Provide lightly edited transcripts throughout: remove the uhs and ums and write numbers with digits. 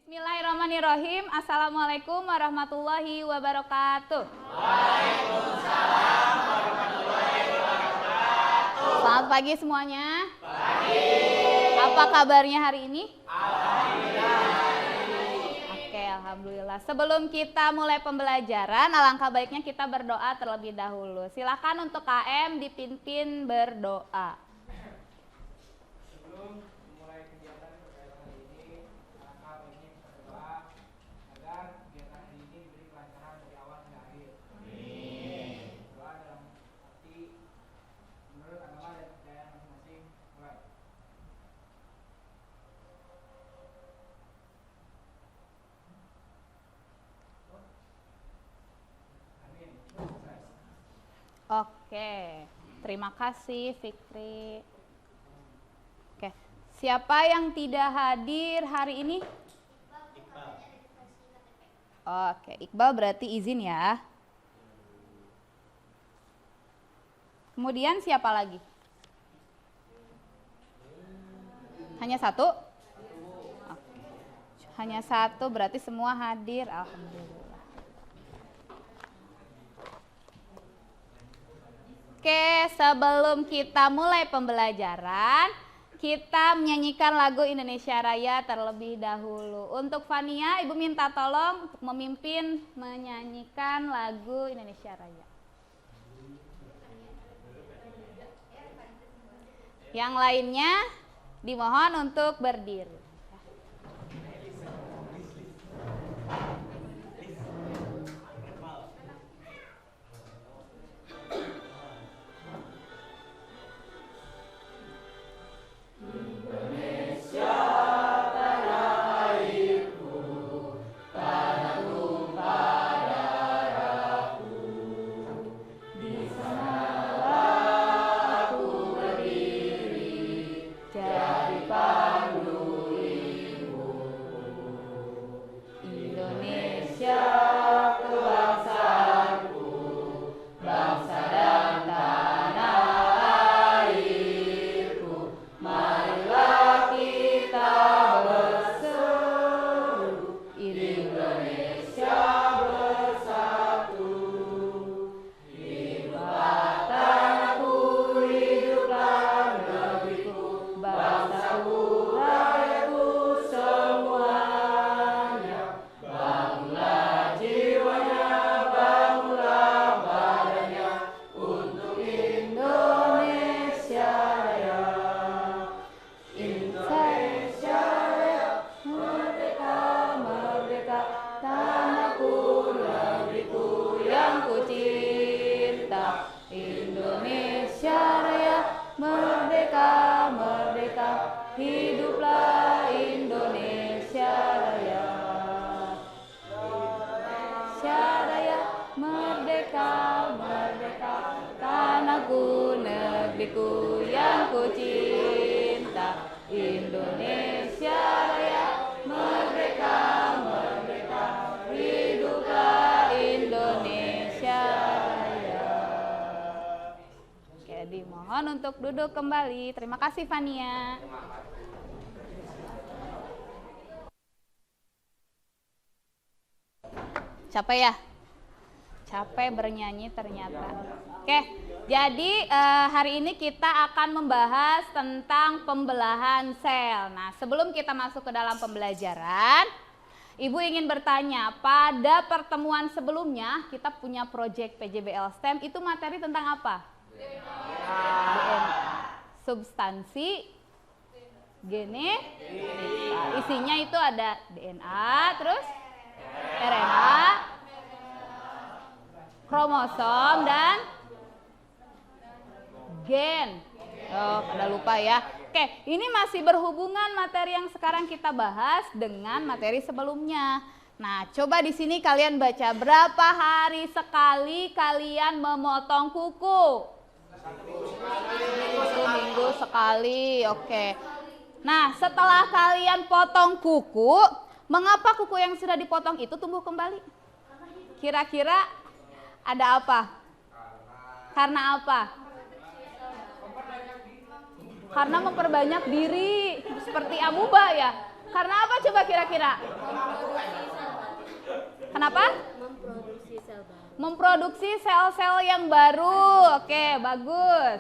Bismillahirrahmanirrahim. Assalamualaikum warahmatullahi wabarakatuh. Waalaikumsalam warahmatullahi wabarakatuh. Selamat pagi semuanya. Pagi. Apa kabarnya hari ini? Alhamdulillah. Oke, alhamdulillah. Sebelum kita mulai pembelajaran, alangkah baiknya kita berdoa terlebih dahulu. Silakan untuk KM dipimpin berdoa. Oke, terima kasih Fikri. Oke, siapa yang tidak hadir hari ini? Oke, Iqbal berarti izin ya. Kemudian siapa lagi? Hanya satu? Oke. Hanya satu berarti semua hadir, alhamdulillah. Oke, sebelum kita mulai pembelajaran, kita menyanyikan lagu Indonesia Raya terlebih dahulu. Untuk Fania, Ibu minta tolong untuk memimpin menyanyikan lagu Indonesia Raya. Yang lainnya dimohon untuk berdiri. Dimohon untuk duduk kembali. Terima kasih Fania. Capek ya? Capek bernyanyi ternyata. Oke, jadi hari ini kita akan membahas tentang pembelahan sel. Nah, sebelum kita masuk ke dalam pembelajaran, Ibu ingin bertanya, pada pertemuan sebelumnya kita punya proyek PJBL STEM, itu materi tentang apa? DNA. Substansi genetika. Isinya itu ada DNA, terus RNA, kromosom, dan gen. Oh, pada lupa ya. Oke, ini masih berhubungan materi yang sekarang kita bahas dengan materi sebelumnya. Nah, coba di sini kalian baca, berapa hari sekali kalian memotong kuku? Seminggu sekali, oke. Nah, setelah kalian potong kuku, mengapa kuku yang sudah dipotong itu tumbuh kembali? Kira-kira ada apa? Karena apa? Karena memperbanyak diri, seperti amuba ya. Karena apa coba kira-kira? Kenapa? Memproduksi sel baru. Memproduksi sel-sel yang baru. Oke, bagus.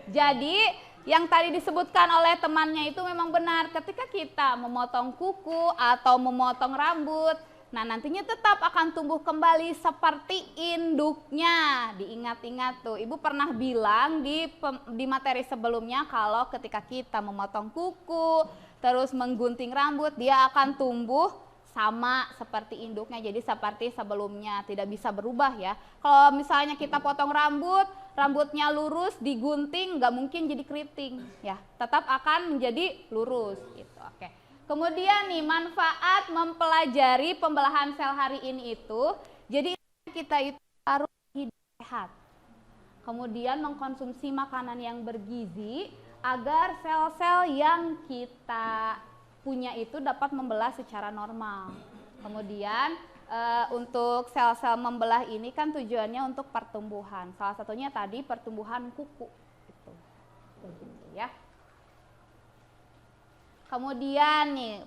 Jadi, yang tadi disebutkan oleh temannya itu memang benar. Ketika kita memotong kuku atau memotong rambut, nah nantinya tetap akan tumbuh kembali seperti induknya. Diingat-ingat tuh, Ibu pernah bilang di materi sebelumnya kalau ketika kita memotong kuku, terus menggunting rambut, dia akan tumbuh sama seperti induknya, jadi seperti sebelumnya, tidak bisa berubah ya. Kalau misalnya kita potong rambutnya lurus, digunting, nggak mungkin jadi keriting ya, tetap akan menjadi lurus gitu. Oke. Kemudian nih, manfaat mempelajari pembelahan sel hari ini itu, jadi kita itu harus hidup sehat. Kemudian mengkonsumsi makanan yang bergizi agar sel-sel yang kita punya itu dapat membelah secara normal. Kemudian untuk sel-sel membelah ini kan tujuannya untuk pertumbuhan. Salah satunya tadi pertumbuhan kuku. Gitu. Begitu ya. Kemudian nih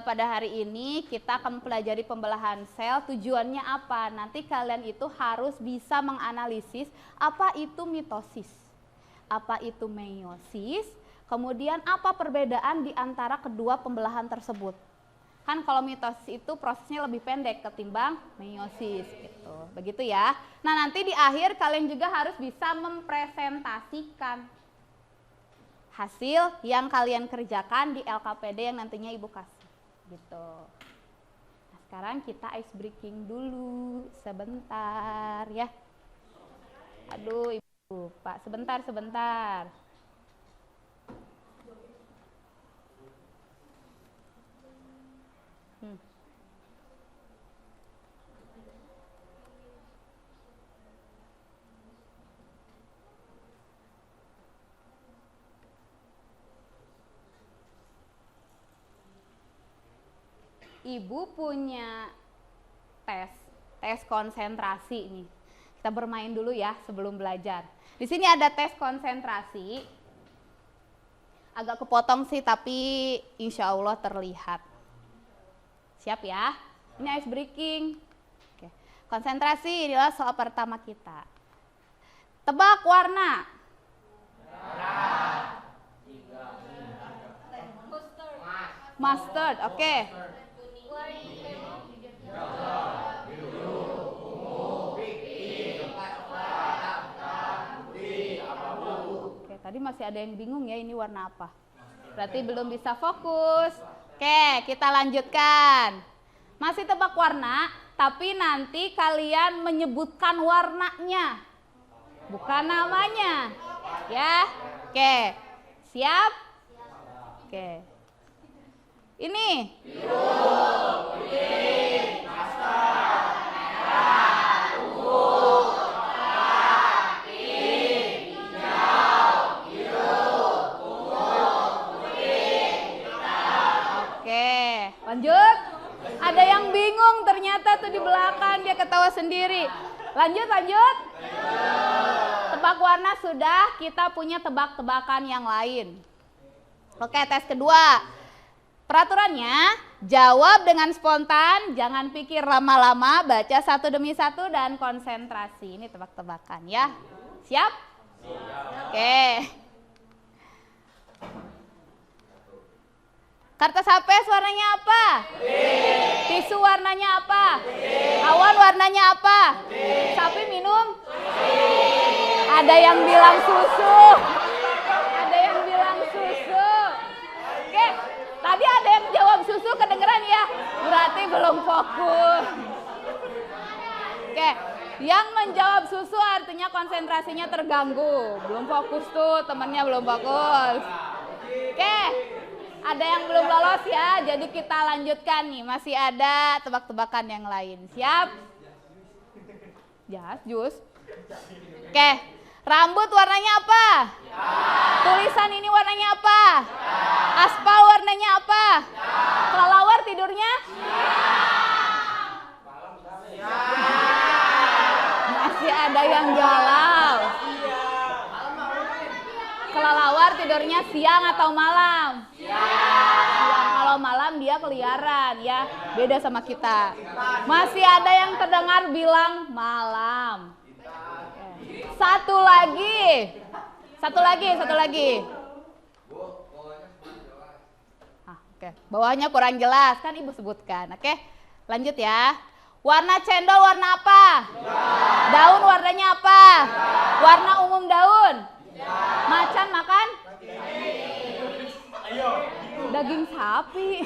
pada hari ini kita akan mempelajari pembelahan sel. Tujuannya apa? Nanti kalian itu harus bisa menganalisis apa itu mitosis, apa itu meiosis. Kemudian apa perbedaan di antara kedua pembelahan tersebut? Kan kalau mitosis itu prosesnya lebih pendek ketimbang meiosis gitu. Begitu ya. Nah, nanti di akhir kalian juga harus bisa mempresentasikan hasil yang kalian kerjakan di LKPD yang nantinya Ibu kasih gitu. Nah, sekarang kita ice breaking dulu sebentar ya. Aduh, Ibu, Pak, sebentar. Ibu punya tes konsentrasi nih. Kita bermain dulu ya sebelum belajar. Di sini ada tes konsentrasi. Agak kepotong sih tapi insya Allah terlihat. Siap ya? Ini ice breaking. Oke. Konsentrasi inilah soal pertama kita. Tebak warna. Mustard, oke. Oke, tadi masih ada yang bingung ya ini warna apa. Berarti belum bisa fokus. Oke, kita lanjutkan. Masih tebak warna, tapi nanti kalian menyebutkan warnanya. Bukan namanya. Ya. Oke. Siap? Oke. Ini. Lanjut. Ada yang bingung ternyata tuh di belakang, dia ketawa sendiri. Lanjut. Tebak warna sudah, kita punya tebak-tebakan yang lain. Oke, tes kedua. Peraturannya, jawab dengan spontan, jangan pikir lama-lama, baca satu demi satu dan konsentrasi. Ini tebak-tebakan ya. Siap? Oke. Kertas HPS warnanya apa? Tisu warnanya apa? Awan warnanya apa? Sapi minum? Ada yang bilang susu. Oke, tadi ada yang jawab susu, kedengeran ya? Berarti belum fokus. Oke, yang menjawab susu artinya konsentrasinya terganggu. Belum fokus tuh, temennya belum fokus. Oke. Ada yang belum lolos ya, jadi kita lanjutkan nih. Masih ada tebak-tebakan yang lain. Siap? Jus. Oke, rambut warnanya apa? Tulisan ini warnanya apa? Aspal warnanya apa? Kelelawar tidurnya? Masih ada yang galau. Kelelawar tidurnya siang atau malam? kalau malam dia keliaran ya, beda sama kita. Masih ada yang terdengar bilang malam. Satu lagi. Oke. Bawahnya kurang jelas kan Ibu sebutkan. Oke, lanjut ya. Warna cendol warna apa? Daun warnanya apa? Warna umum daun? Macan makan? Daging sapi.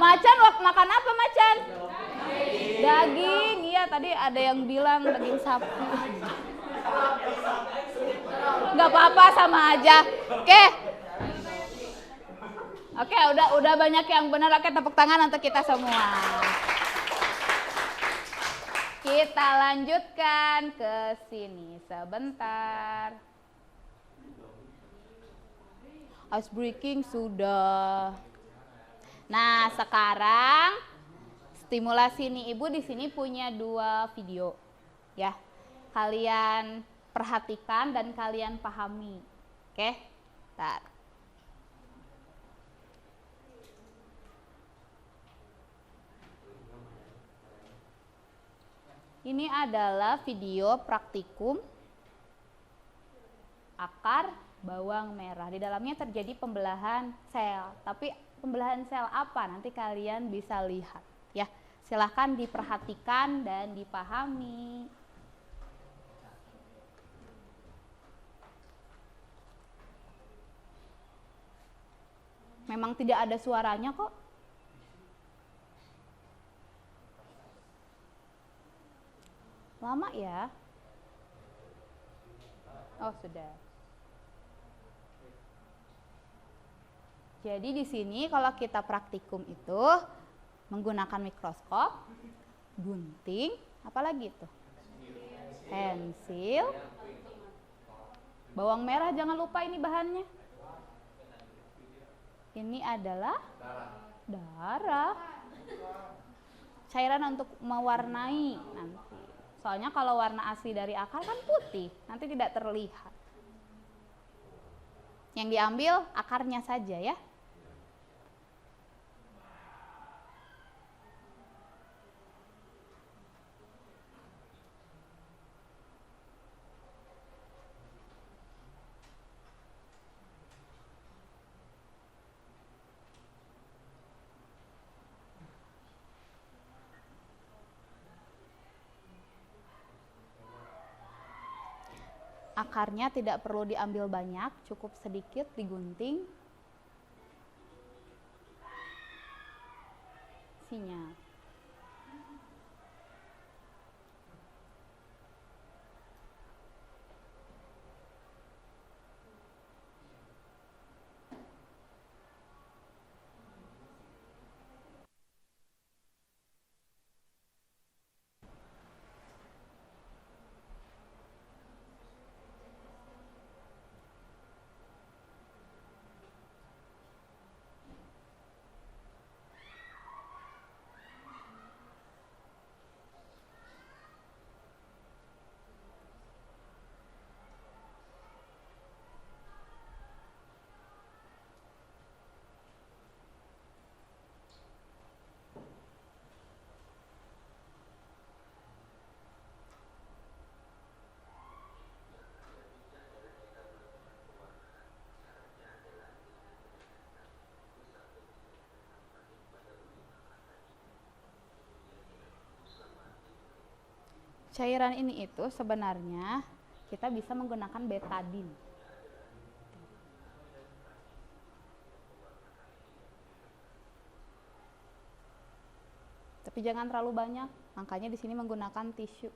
Macan makan apa macan? Daging. Iya tadi ada yang bilang daging sapi. Gak apa-apa sama aja. Oke, udah banyak yang benar. Oke, tepuk tangan untuk kita semua. Kita lanjutkan ke sini sebentar. Ice breaking sudah. Nah, sekarang stimulasi nih Ibu di sini punya 2 video. Ya. Kalian perhatikan dan kalian pahami. Oke? Bentar. Ini adalah video praktikum akar bawang merah. Di dalamnya terjadi pembelahan sel. Tapi pembelahan sel apa? Nanti kalian bisa lihat. Ya, silahkan diperhatikan dan dipahami. Memang tidak ada suaranya kok. Lama ya? Oh, sudah. Jadi di sini kalau kita praktikum itu menggunakan mikroskop, gunting, apalagi itu? Pensil. Bawang merah jangan lupa ini bahannya. Ini adalah darah. Cairan untuk mewarnai nanti. Soalnya kalau warna asli dari akar kan putih, nanti tidak terlihat. Yang diambil akarnya saja ya. Akarnya tidak perlu diambil banyak, cukup sedikit digunting. Sinyal. Cairan ini itu sebenarnya kita bisa menggunakan betadin. Tapi jangan terlalu banyak, makanya di sini menggunakan tisu.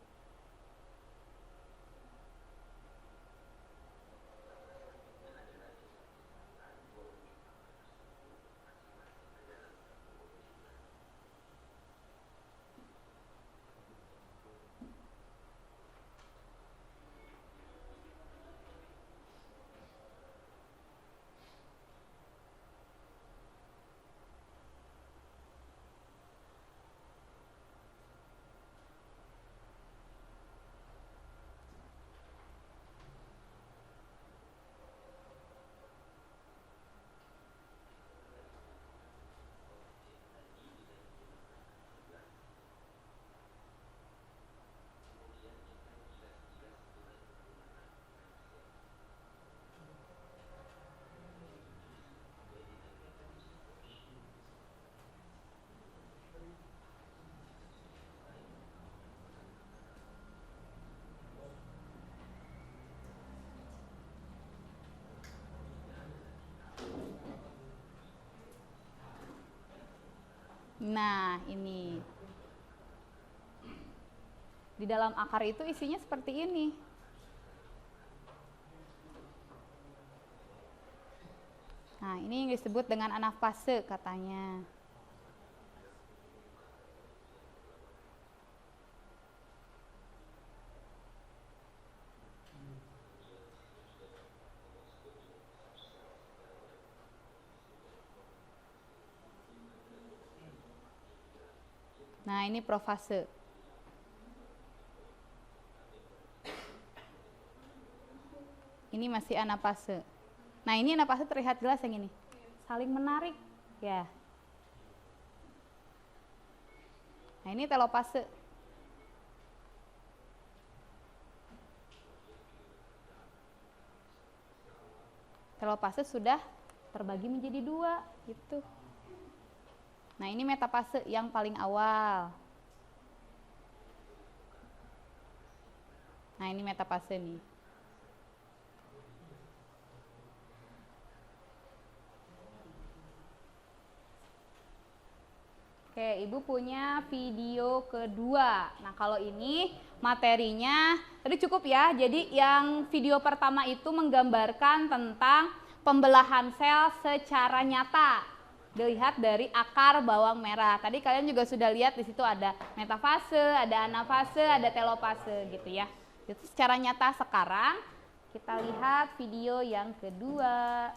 Nah, ini. Di dalam akar itu isinya seperti ini. Nah, ini yang disebut dengan anafase katanya. Nah, ini profase. Ini masih anafase. Nah, ini anafase terlihat jelas yang ini. Saling menarik, ya. Nah, ini telopase. Telopase sudah terbagi menjadi dua, gitu. Nah, ini metafase yang paling awal. Nah, ini metafase nih. Oke, Ibu punya video kedua. Nah, kalau ini materinya tadi cukup ya. Jadi yang video pertama itu menggambarkan tentang pembelahan sel secara nyata. Dilihat dari akar bawang merah. Tadi kalian juga sudah lihat di situ ada metafase, ada anafase, ada telopase gitu ya. Itu secara nyata. Sekarang kita lihat video yang kedua.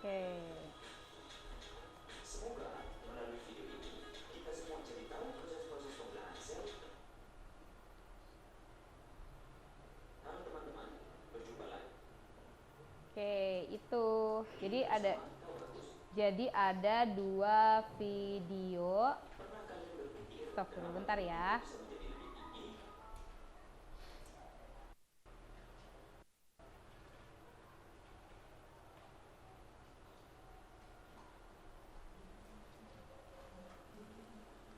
Oke. Oke, itu. Jadi ada 2 video. Stop dulu bentar ya.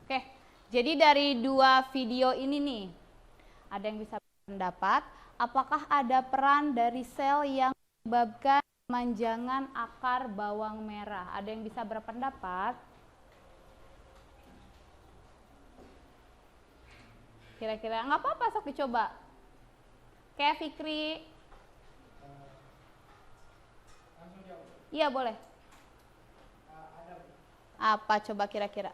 Oke, jadi dari 2 video ini nih, ada yang bisa berpendapat, apakah ada peran dari sel yang menyebabkan pemanjangan akar bawang merah? Ada yang bisa berpendapat? Kira-kira nggak apa-apa, sok dicoba. Kayak Fikri. Iya boleh. Apa coba kira-kira?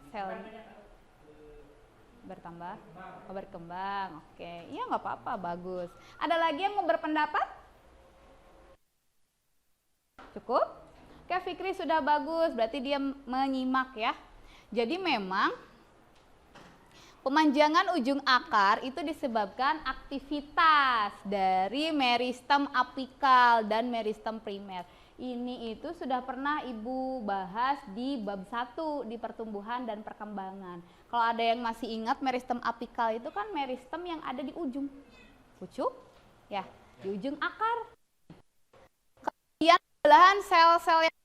Sel bertambah, berkembang. Oke, iya nggak apa-apa, bagus. Ada lagi yang mau berpendapat? Cukup? Oke, Fikri sudah bagus, berarti dia menyimak ya. Jadi memang pemanjangan ujung akar itu disebabkan aktivitas dari meristem apikal dan meristem primer. Ini itu sudah pernah Ibu bahas di bab 1 di pertumbuhan dan perkembangan. Kalau ada yang masih ingat, meristem apikal itu kan meristem yang ada di ujung pucuk, ya, di ujung akar. Kemudian belahan sel-sel yang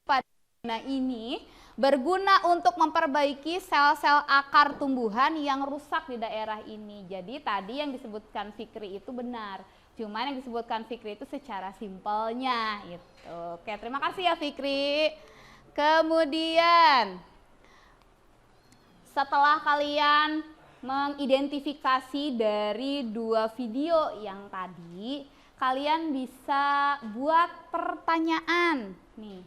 pada ini berguna untuk memperbaiki sel-sel akar tumbuhan yang rusak di daerah ini. Jadi tadi yang disebutkan Fikri itu benar. Cuman yang disebutkan Fikri itu secara simpelnya gitu. Oke, terima kasih ya Fikri. Kemudian setelah kalian mengidentifikasi dari 2 video yang tadi, kalian bisa buat pertanyaan nih.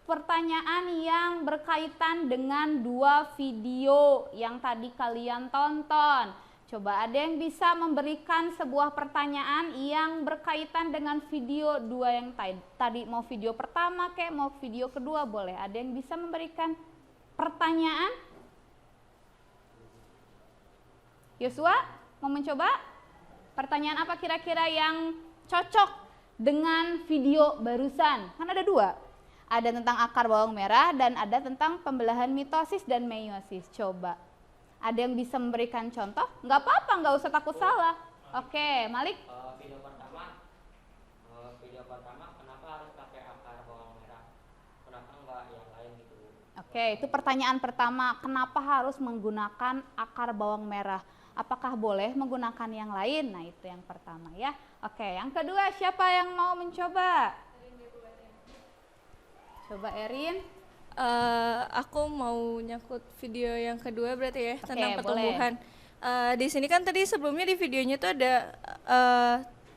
Pertanyaan yang berkaitan dengan 2 video yang tadi kalian tonton. Coba ada yang bisa memberikan sebuah pertanyaan yang berkaitan dengan video 2 yang tadi. Mau video pertama kayak mau video kedua boleh. Ada yang bisa memberikan pertanyaan? Yosua, mau mencoba? Pertanyaan apa kira-kira yang cocok dengan video barusan? Kan ada 2. Ada tentang akar bawang merah dan ada tentang pembelahan mitosis dan meiosis. Coba. Ada yang bisa memberikan contoh? Nggak apa-apa, nggak usah takut salah. Oke, Malik. Video pertama, kenapa harus pakai akar bawang merah? Kenapa enggak yang lain gitu? Oke, itu pertanyaan pertama. Kenapa harus menggunakan akar bawang merah? Apakah boleh menggunakan yang lain? Nah, itu yang pertama ya. Oke, yang kedua siapa yang mau mencoba? Coba Erin. Aku mau nyangkut video yang kedua berarti ya, Oke, tentang boleh. pertumbuhan. Di sini kan tadi sebelumnya di videonya tuh ada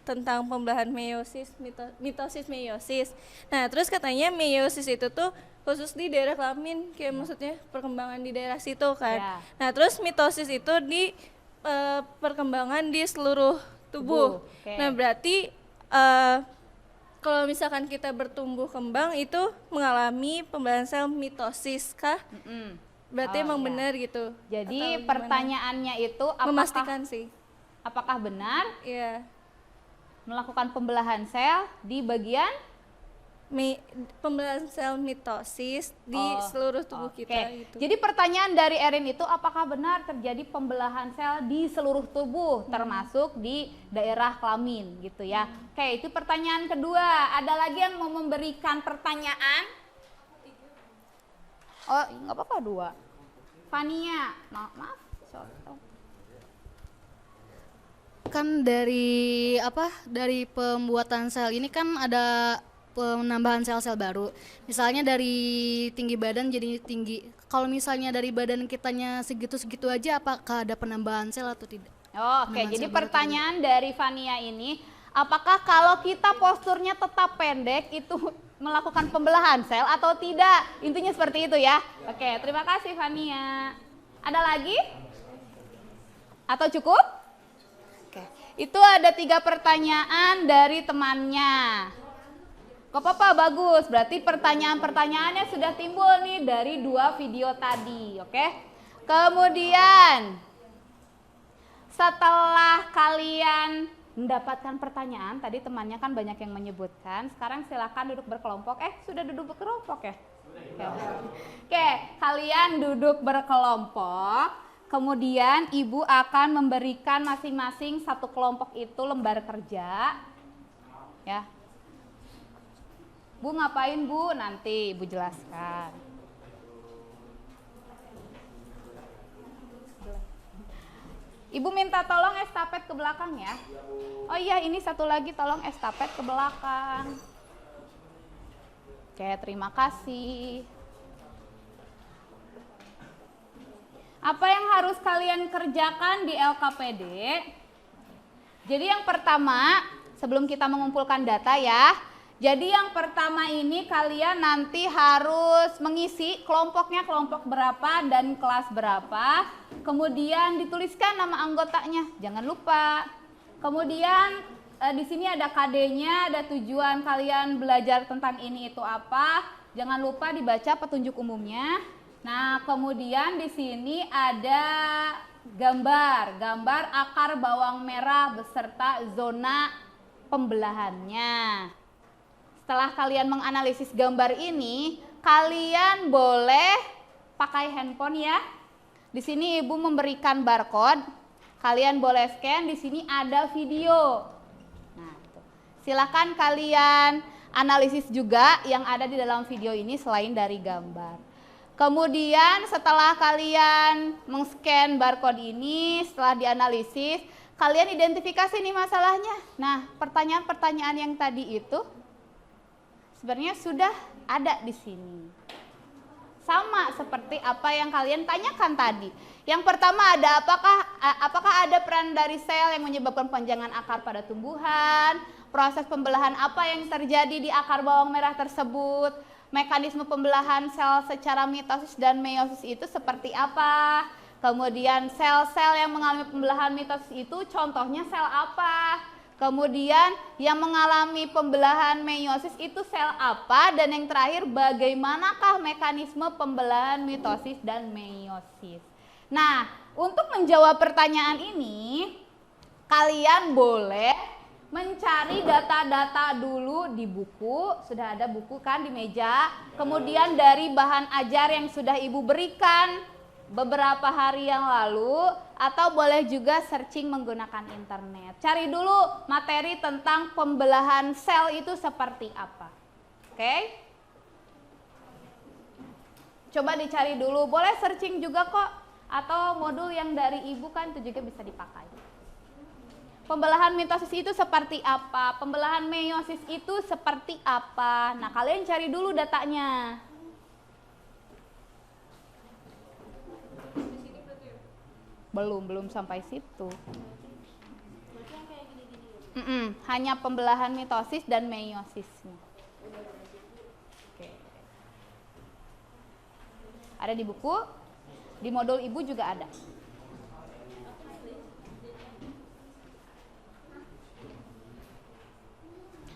tentang pembelahan meiosis, mitosis, meiosis. Nah, terus katanya meiosis itu tuh khusus di daerah kelamin, kayak maksudnya perkembangan di daerah situ kan. Ya. Nah, terus mitosis itu di perkembangan di seluruh tubuh. Oke. Nah, berarti kalau misalkan kita bertumbuh kembang itu mengalami pembelahan sel mitosis kah? Berarti Oh, emang iya. benar gitu. Jadi Atau gimana? pertanyaannya itu Memastikan sih. apakah benar Iya. melakukan pembelahan sel di bagian Pembelahan sel mitosis di seluruh tubuh Oke. kita gitu. Jadi pertanyaan dari Erin itu apakah benar terjadi pembelahan sel di seluruh tubuh termasuk di daerah kelamin gitu ya. Oke, itu pertanyaan kedua. Ada lagi yang mau memberikan pertanyaan? Oh, nggak apa-apa 2. Fania, maaf. Kan dari pembuatan sel ini kan ada penambahan sel-sel baru. Misalnya dari tinggi badan jadi tinggi. Kalau misalnya dari badan kitanya segitu-segitu aja, apakah ada penambahan sel atau tidak? Oh, Oke, Penambahan jadi sel baru pertanyaan dari Fania ini, apakah kalau kita posturnya tetap pendek itu melakukan pembelahan sel atau tidak? Intinya seperti itu ya. Oke, terima kasih Fania. Ada lagi? Atau cukup? Itu ada 3 pertanyaan dari temannya. Gak apa-apa, bagus. Berarti pertanyaan-pertanyaannya sudah timbul nih dari 2 video tadi, oke? Kemudian setelah kalian mendapatkan pertanyaan, tadi temannya kan banyak yang menyebutkan. Sekarang silakan duduk berkelompok. Sudah duduk berkelompok ya? Oke, kalian duduk berkelompok. Kemudian ibu akan memberikan masing-masing satu kelompok itu lembar kerja. Ya. Bu ngapain Bu? Nanti ibu jelaskan. Ibu minta tolong estafet ke belakang ya. Oh iya, ini satu lagi tolong estafet ke belakang. Oke, terima kasih. Apa yang harus kalian kerjakan di LKPD? Jadi yang pertama, sebelum kita mengumpulkan data ya. Jadi yang pertama ini kalian nanti harus mengisi kelompoknya kelompok berapa dan kelas berapa. Kemudian dituliskan nama anggotanya, jangan lupa. Kemudian di sini ada KD-nya, ada tujuan kalian belajar tentang ini itu apa. Jangan lupa dibaca petunjuk umumnya. Nah, kemudian di sini ada gambar akar bawang merah beserta zona pembelahannya. Setelah kalian menganalisis gambar ini, kalian boleh pakai handphone ya. Di sini ibu memberikan barcode, kalian boleh scan. Di sini ada video. Nah, silakan kalian analisis juga yang ada di dalam video ini selain dari gambar. Kemudian setelah kalian meng-scan barcode ini, setelah dianalisis, kalian identifikasi nih masalahnya. Nah, pertanyaan-pertanyaan yang tadi itu sebenarnya sudah ada di sini. Sama seperti apa yang kalian tanyakan tadi. Yang pertama ada apakah ada peran dari sel yang menyebabkan panjangan akar pada tumbuhan, proses pembelahan apa yang terjadi di akar bawang merah tersebut, mekanisme pembelahan sel secara mitosis dan meiosis itu seperti apa, kemudian sel-sel yang mengalami pembelahan mitosis itu contohnya sel apa, kemudian yang mengalami pembelahan meiosis itu sel apa, dan yang terakhir bagaimanakah mekanisme pembelahan mitosis dan meiosis. Nah, untuk menjawab pertanyaan ini, kalian boleh mencari data-data dulu di buku, sudah ada buku kan di meja, kemudian dari bahan ajar yang sudah ibu berikan beberapa hari yang lalu, atau boleh juga searching menggunakan internet. Cari dulu materi tentang pembelahan sel itu seperti apa. Oke? Coba dicari dulu, boleh searching juga kok, atau modul yang dari ibu kan itu juga bisa dipakai. Pembelahan mitosis itu seperti apa? Pembelahan meiosis itu seperti apa? Nah, kalian cari dulu datanya. Belum sampai situ. Hanya pembelahan mitosis dan meiosisnya. Oke. Ada di buku, di modul ibu juga ada.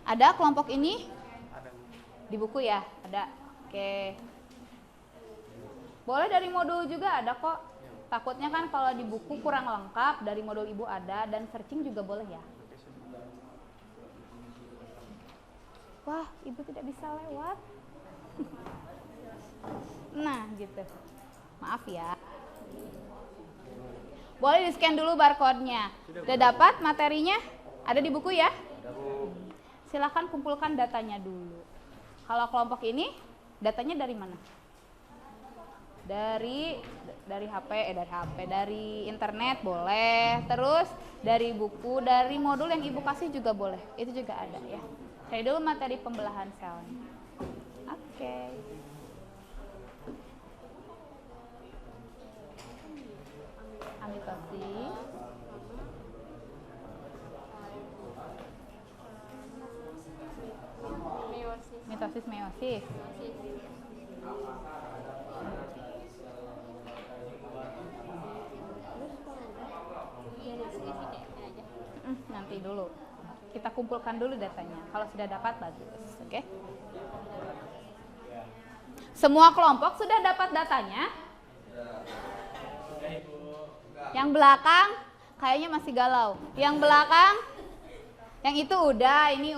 Ada kelompok ini? Di buku ya? Ada. Oke. Boleh dari modul juga ada kok. Takutnya kan kalau di buku kurang lengkap, dari modul ibu ada, dan searching juga boleh ya. Wah, ibu tidak bisa lewat. Nah, gitu. Maaf ya. Boleh di-scan dulu barcode-nya. Udah dapat materinya? Ada di buku ya? Silakan kumpulkan datanya dulu. Kalau kelompok ini, datanya dari mana? Dari dari internet boleh, terus dari buku, dari modul yang ibu kasih juga boleh, itu juga ada ya. Cari dulu materi pembelahan selnya. Oke. Mitosis. Mitosis meiosis. nanti dulu. Kita kumpulkan dulu datanya. Kalau sudah dapat bagus, oke? Semua kelompok sudah dapat datanya? Yang belakang kayaknya masih galau. Yang belakang, yang itu udah, ini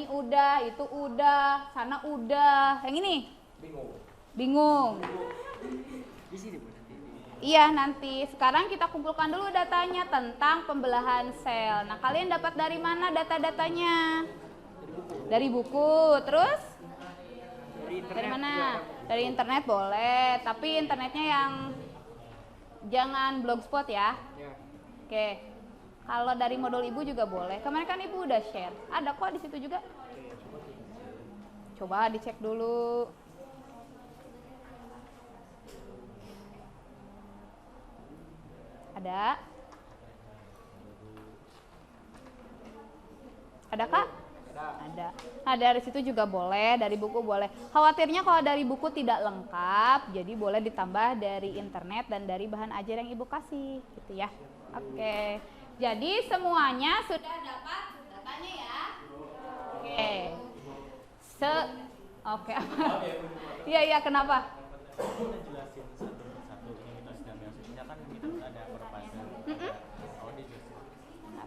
udah, itu udah, sana udah. Yang ini? Bingung. Iya nanti. Sekarang kita kumpulkan dulu datanya tentang pembelahan sel. Nah kalian dapat dari mana data-datanya? Dari buku. Terus? Dari mana? Dari internet boleh. Tapi internetnya yang jangan blogspot ya. Oke. Kalau dari modul ibu juga boleh. Kemarin kan ibu udah share. Ada kok di situ juga. Coba dicek dulu. Ada? Ada kak? Ada. Nah dari situ juga boleh, dari buku boleh. Khawatirnya kalau dari buku tidak lengkap, jadi boleh ditambah dari internet dan dari bahan ajar yang ibu kasih, gitu ya. Oke. Jadi semuanya sudah dapat datanya ya. Oke. Oke apa? Iya kenapa?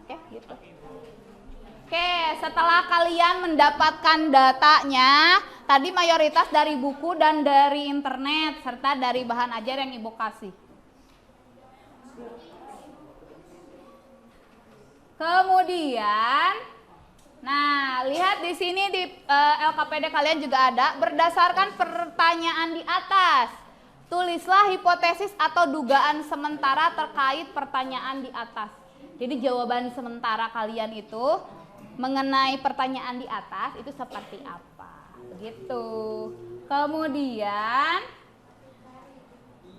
Oke, gitu. Oke, setelah kalian mendapatkan datanya, tadi mayoritas dari buku dan dari internet serta dari bahan ajar yang ibu kasih. Kemudian, nah lihat di sini di LKPD kalian juga ada berdasarkan pertanyaan di atas. Tulislah hipotesis atau dugaan sementara terkait pertanyaan di atas. Jadi jawaban sementara kalian itu mengenai pertanyaan di atas itu seperti apa, gitu. Kemudian,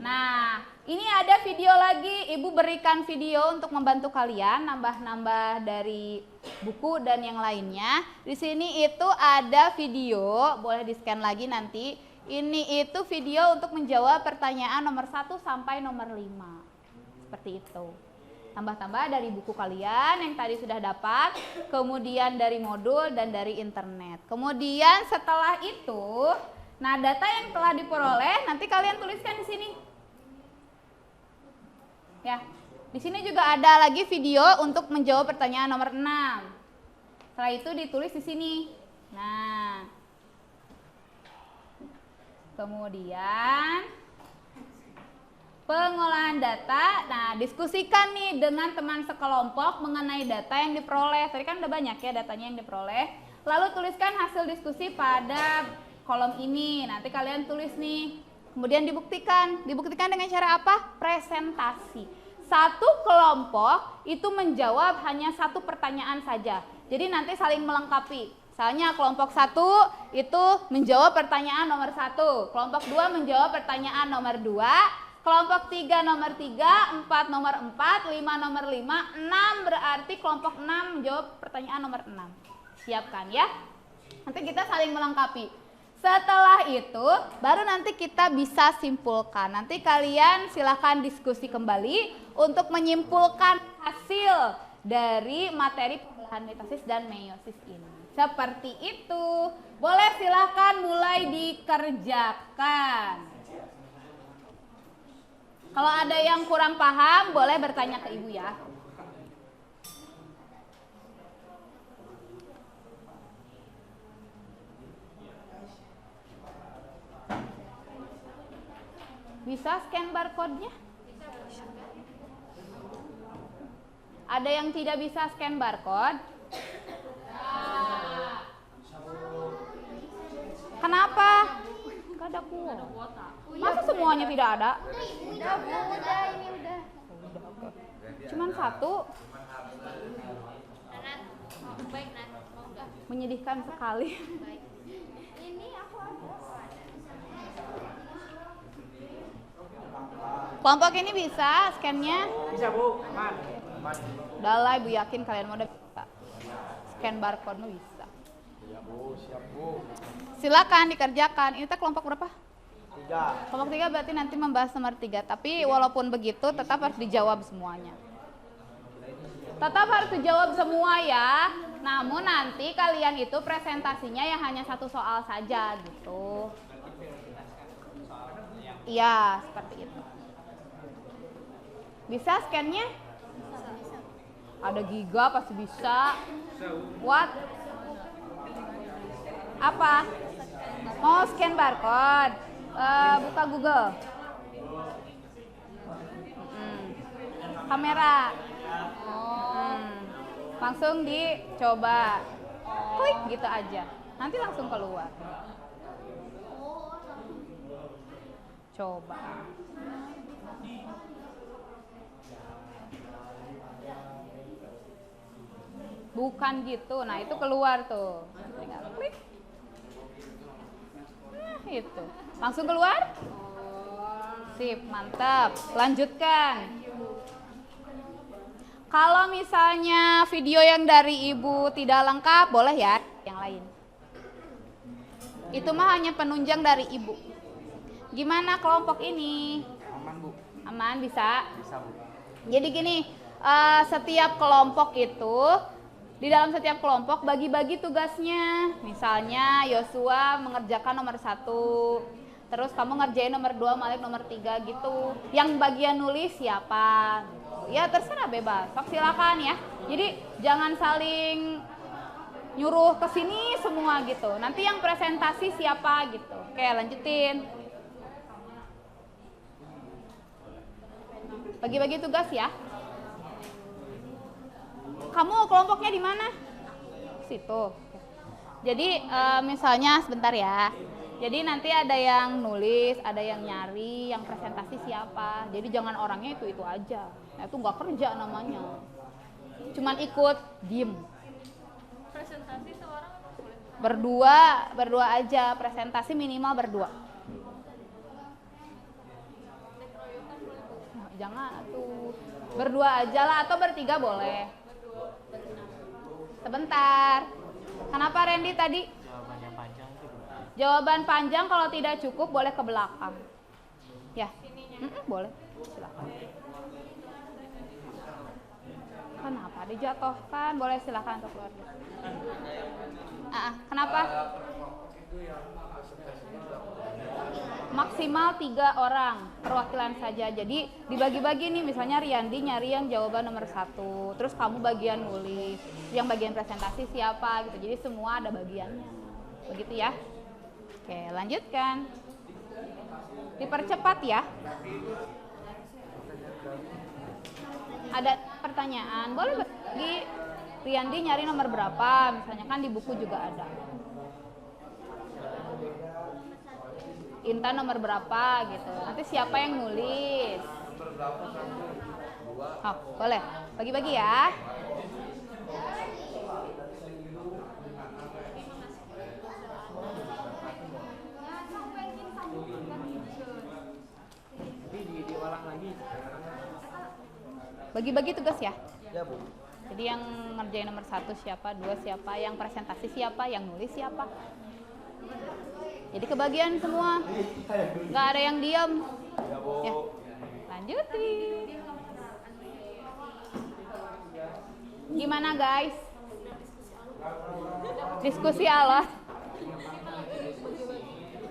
nah ini ada video lagi, ibu berikan video untuk membantu kalian nambah-nambah dari buku dan yang lainnya. Di sini itu ada video, boleh di-scan lagi nanti. Ini itu video untuk menjawab pertanyaan nomor 1 sampai nomor 5. Seperti itu. Tambah-tambah dari buku kalian yang tadi sudah dapat, kemudian dari modul dan dari internet. Kemudian setelah itu, nah data yang telah diperoleh nanti kalian tuliskan di sini. Ya, di sini juga ada lagi video untuk menjawab pertanyaan nomor 6. Setelah itu ditulis di sini. Nah, kemudian pengolahan data. Nah, diskusikan nih dengan teman sekelompok mengenai data yang diperoleh. Tadi kan udah banyak ya datanya yang diperoleh. Lalu tuliskan hasil diskusi pada kolom ini. Nanti kalian tulis nih. Kemudian dibuktikan. Dibuktikan dengan cara apa? Presentasi. Satu kelompok itu menjawab hanya satu pertanyaan saja. Jadi nanti saling melengkapi. Misalnya kelompok 1 itu menjawab pertanyaan nomor 1, kelompok 2 menjawab pertanyaan nomor 2, kelompok 3 nomor 3, 4 nomor 4, 5 nomor 5, 6 berarti kelompok 6 menjawab pertanyaan nomor 6. Siapkan ya. Nanti kita saling melengkapi. Setelah itu baru nanti kita bisa simpulkan. Nanti kalian silahkan diskusi kembali untuk menyimpulkan hasil dari materi pembelahan mitosis dan meiosis ini. Seperti itu. Boleh silahkan mulai dikerjakan. Kalau ada yang kurang paham, boleh bertanya ke ibu ya. Bisa scan barcode-nya? Ada yang tidak bisa scan barcode? Kenapa? Gak ada kuota. Masa semuanya tidak ada? Udah Bu, ini udah. Cuman 1. Menyedihkan sekali. Ini aku ada. Kelompok ini bisa scan-nya? Bisa Bu, aman. Udah lah, ibu yakin kalian mau bisa. Scan barcode bisa. Iya Bu, siap Bu. Silakan dikerjakan. Ini teh kelompok berapa? 3. Kelompok 3 berarti nanti membahas nomor 3. Tapi walaupun begitu tetap harus dijawab semuanya. Tetap harus dijawab semua ya. Namun nanti kalian itu presentasinya ya hanya satu soal saja gitu. Iya, seperti itu. Bisa scan-nya? Ada giga pasti bisa. What? Apa? Mau scan barcode? Buka Google. Kamera. Langsung dicoba. Klik gitu aja. Nanti langsung keluar. Coba. Bukan gitu. Nah, itu keluar tuh. Tinggal klik. Nah, itu. Langsung keluar? Sip, mantap. Lanjutkan. Kalau misalnya video yang dari Ibu tidak lengkap, boleh ya yang lain. Itu mah hanya penunjang dari Ibu. Gimana kelompok ini? Aman, Bu. Aman, bisa? Bisa, Bu. Jadi gini, setiap kelompok itu, di dalam setiap kelompok bagi-bagi tugasnya. Misalnya Yosua mengerjakan nomor 1, terus kamu ngerjain nomor 2, Malik nomor 3 gitu. Yang bagian nulis siapa? Ya terserah, bebas. Sok silakan ya. Jadi jangan saling nyuruh ke sini semua gitu. Nanti yang presentasi siapa gitu. Oke, lanjutin. Bagi-bagi tugas ya. Kamu kelompoknya di mana? Situ. Jadi misalnya sebentar ya. Jadi nanti ada yang nulis, ada yang nyari, yang presentasi siapa. Jadi jangan orangnya itu aja. Nah, itu nggak kerja namanya. Cuman ikut diem. Presentasi seorang boleh? Berdua aja. Presentasi minimal berdua. Nah, jangan tuh. Berdua aja lah atau bertiga boleh. Sebentar. Kenapa Randy tadi? Jawabannya panjang itu, Bu. Jawaban panjang kalau tidak cukup boleh ke belakang. Ya, boleh. Silakan. Kenapa dijatuhkan? Boleh silakan untuk keluar. Kenapa? Maksimal 3 orang perwakilan saja. Jadi dibagi-bagi nih, misalnya Riyandi nyari yang jawaban nomor 1, terus kamu bagian nulis, yang bagian presentasi siapa gitu. Jadi semua ada bagiannya. Begitu ya. Oke, lanjutkan. Dipercepat ya. Ada pertanyaan, boleh bagi Riyandi nyari nomor berapa, misalnya kan di buku juga ada. Intan nomor berapa gitu. Nanti siapa yang nulis? Oh, boleh. Bagi-bagi ya. Diulang lagi. Bagi-bagi tugas ya. Ya, Bu. Jadi yang ngerjain nomor 1 siapa, 2 siapa, yang presentasi siapa, yang nulis siapa. Jadi kebagian semua. Nggak ada yang diam. Ya, Bu. Ya. Lanjutin. Gimana guys? Diskusi Allah.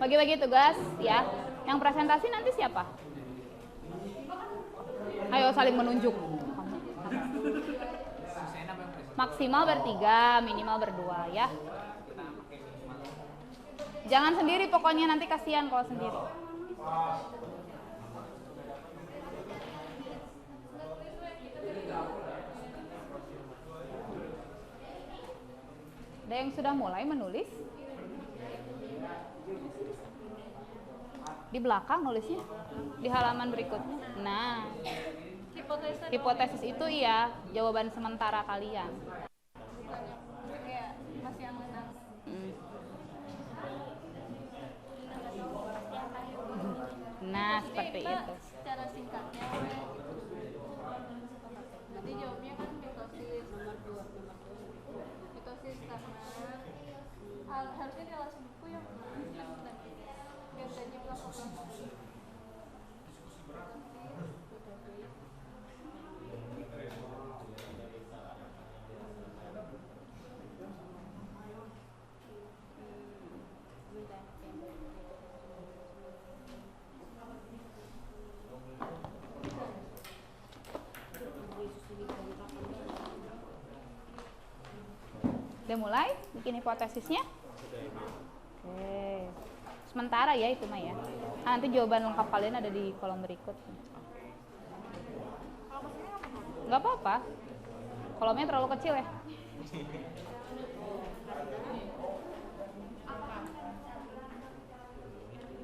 Bagi-bagi tugas ya. Yang presentasi nanti siapa? Ayo saling menunjuk. Maksimal bertiga, minimal berdua ya. Jangan sendiri pokoknya, nanti kasihan kalau sendiri. Ada yang sudah mulai menulis? Di belakang nulisnya, di halaman berikutnya. Nah, hipotesis itu iya jawaban sementara kalian. Nah, seperti itu. Secara singkatnya, nanti jawabnya kan mitosis nomor 2. Mitosis karena harusnya di alas buku yang biasanya melakukan Udah mulai bikin hipotesisnya? Oke. Sementara ya itu mah ya. Nanti jawaban lengkap kalian ada di kolom berikut. Nggak apa-apa. Kolomnya terlalu kecil ya.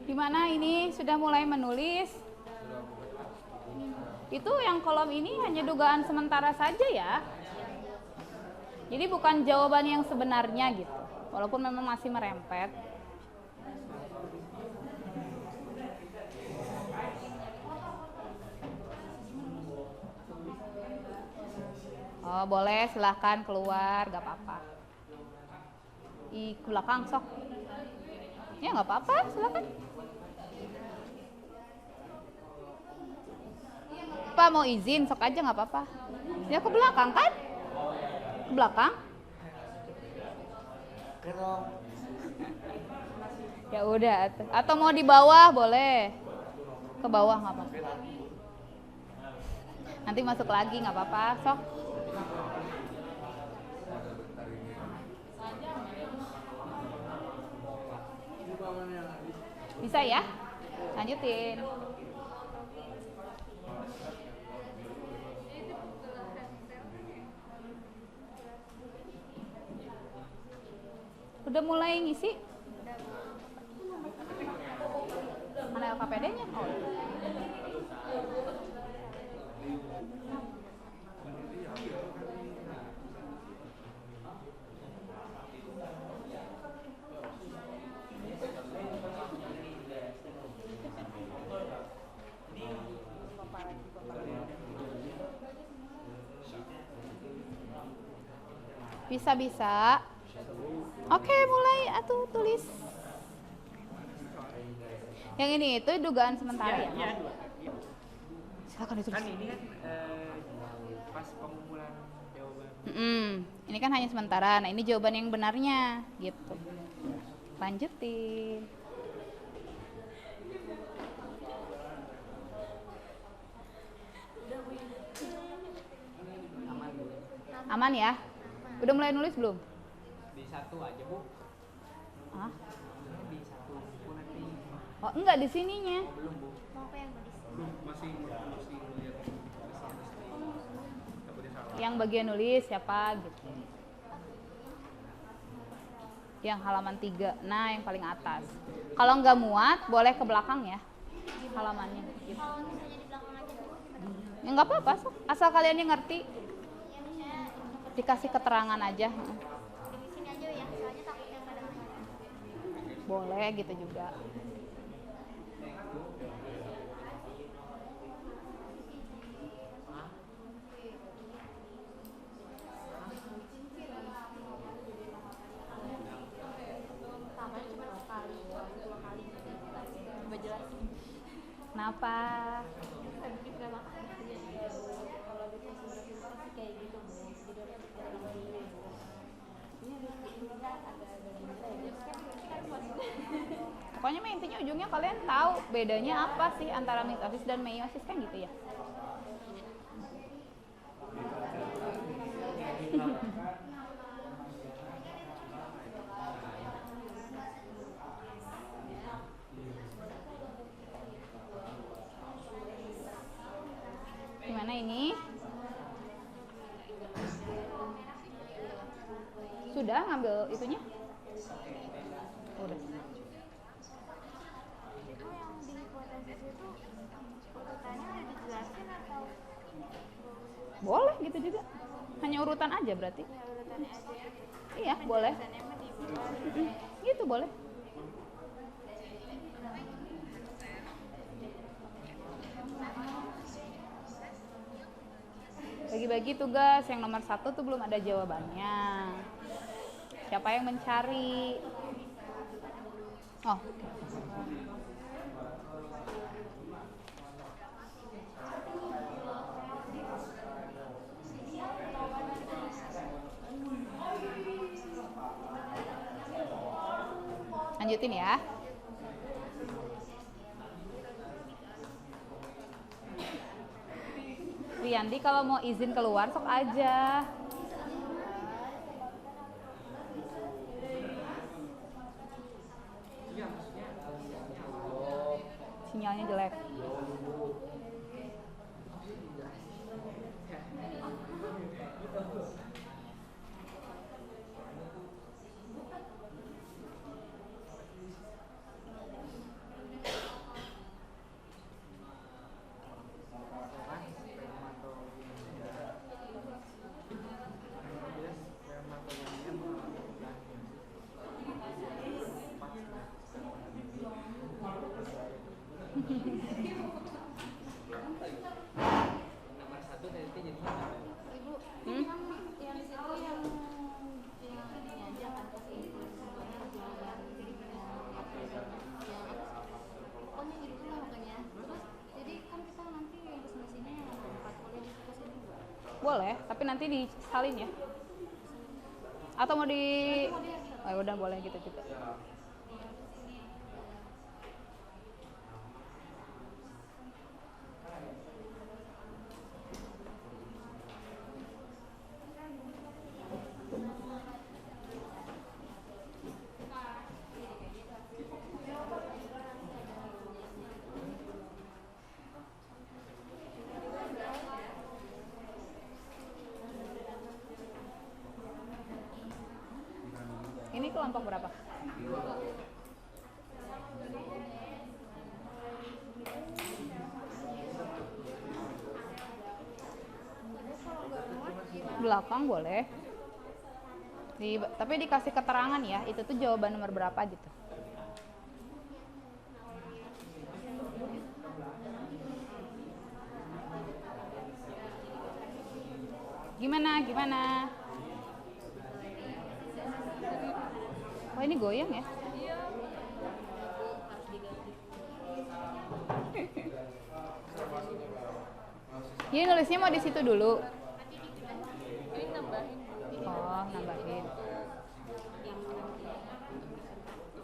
Gimana ini sudah mulai menulis? Itu yang kolom ini hanya dugaan sementara saja ya. Jadi bukan jawaban yang sebenarnya gitu. Walaupun memang masih merempet. Oh boleh, silahkan keluar, gak apa-apa. Ke belakang sok. Ya gak apa-apa, silahkan. Pak mau izin, sok aja gak apa-apa. Ya ke belakang kan? Ke belakang? Ya udah, atau mau di bawah boleh. Ke bawah nggak apa-apa. Nanti masuk lagi nggak apa-apa, sok. Bisa ya? Lanjutin. Udah mulai ngisi? Mana LKPD-nya? Oh. Bisa-bisa. Oke, mulai atuh tulis. Yang ini itu dugaan sementara ya? Iya. Silakan ditulis. Kan ini kan pas pengumpulan jawaban. Ini kan hanya sementara. Nah, ini jawaban yang benarnya gitu. Lanjutin. Aman ya? Udah mulai nulis belum? Di satu aja, Bu. Hah? Di satu buku nanti. Oh, enggak di sininya. Belum, Bu. Belum, masih lihat. Takutnya salah. Yang bagian nulis siapa gitu. Yang halaman 3. Nah, yang paling atas. Kalau nggak muat, boleh ke belakang ya. Halamannya gitu. Ya nggak apa-apa, asal kalian yang ngerti. Dikasih keterangan aja. Boleh gitu juga. Kenapa? Pokoknya intinya ujungnya kalian tahu bedanya apa sih antara mitosis dan meiosis kan gitu ya. Gimana ini? Sudah ngambil itunya? Udah. Boleh gitu juga. Hanya urutan aja berarti. Iya, boleh. Gitu boleh. Bagi-bagi tugas, yang nomor 1 tuh belum ada jawabannya. Siapa yang mencari? Oh. Lanjutin ya. Riyandi kalau mau izin keluar sok aja. Sinyalnya jelek. Nomor 1 nanti jadinya Ibu, Hmm? kan yang di situ yang ini aja kan kasih semuanya jualan pokoknya gitu lah makanya. Terus jadi kan kita nanti yang kesini sini yang tempat boleh diskusi sini enggak? Boleh, tapi nanti disalin ya. Atau mau di oh, udah boleh gitu juga. Ini kelompok berapa? Belakang boleh. Tapi dikasih keterangan ya, itu tuh jawaban nomor berapa gitu. Gimana? Oh ini goyang ya? Jadi nulisnya mau di situ dulu. Ini nambahin. Oh, nambahin.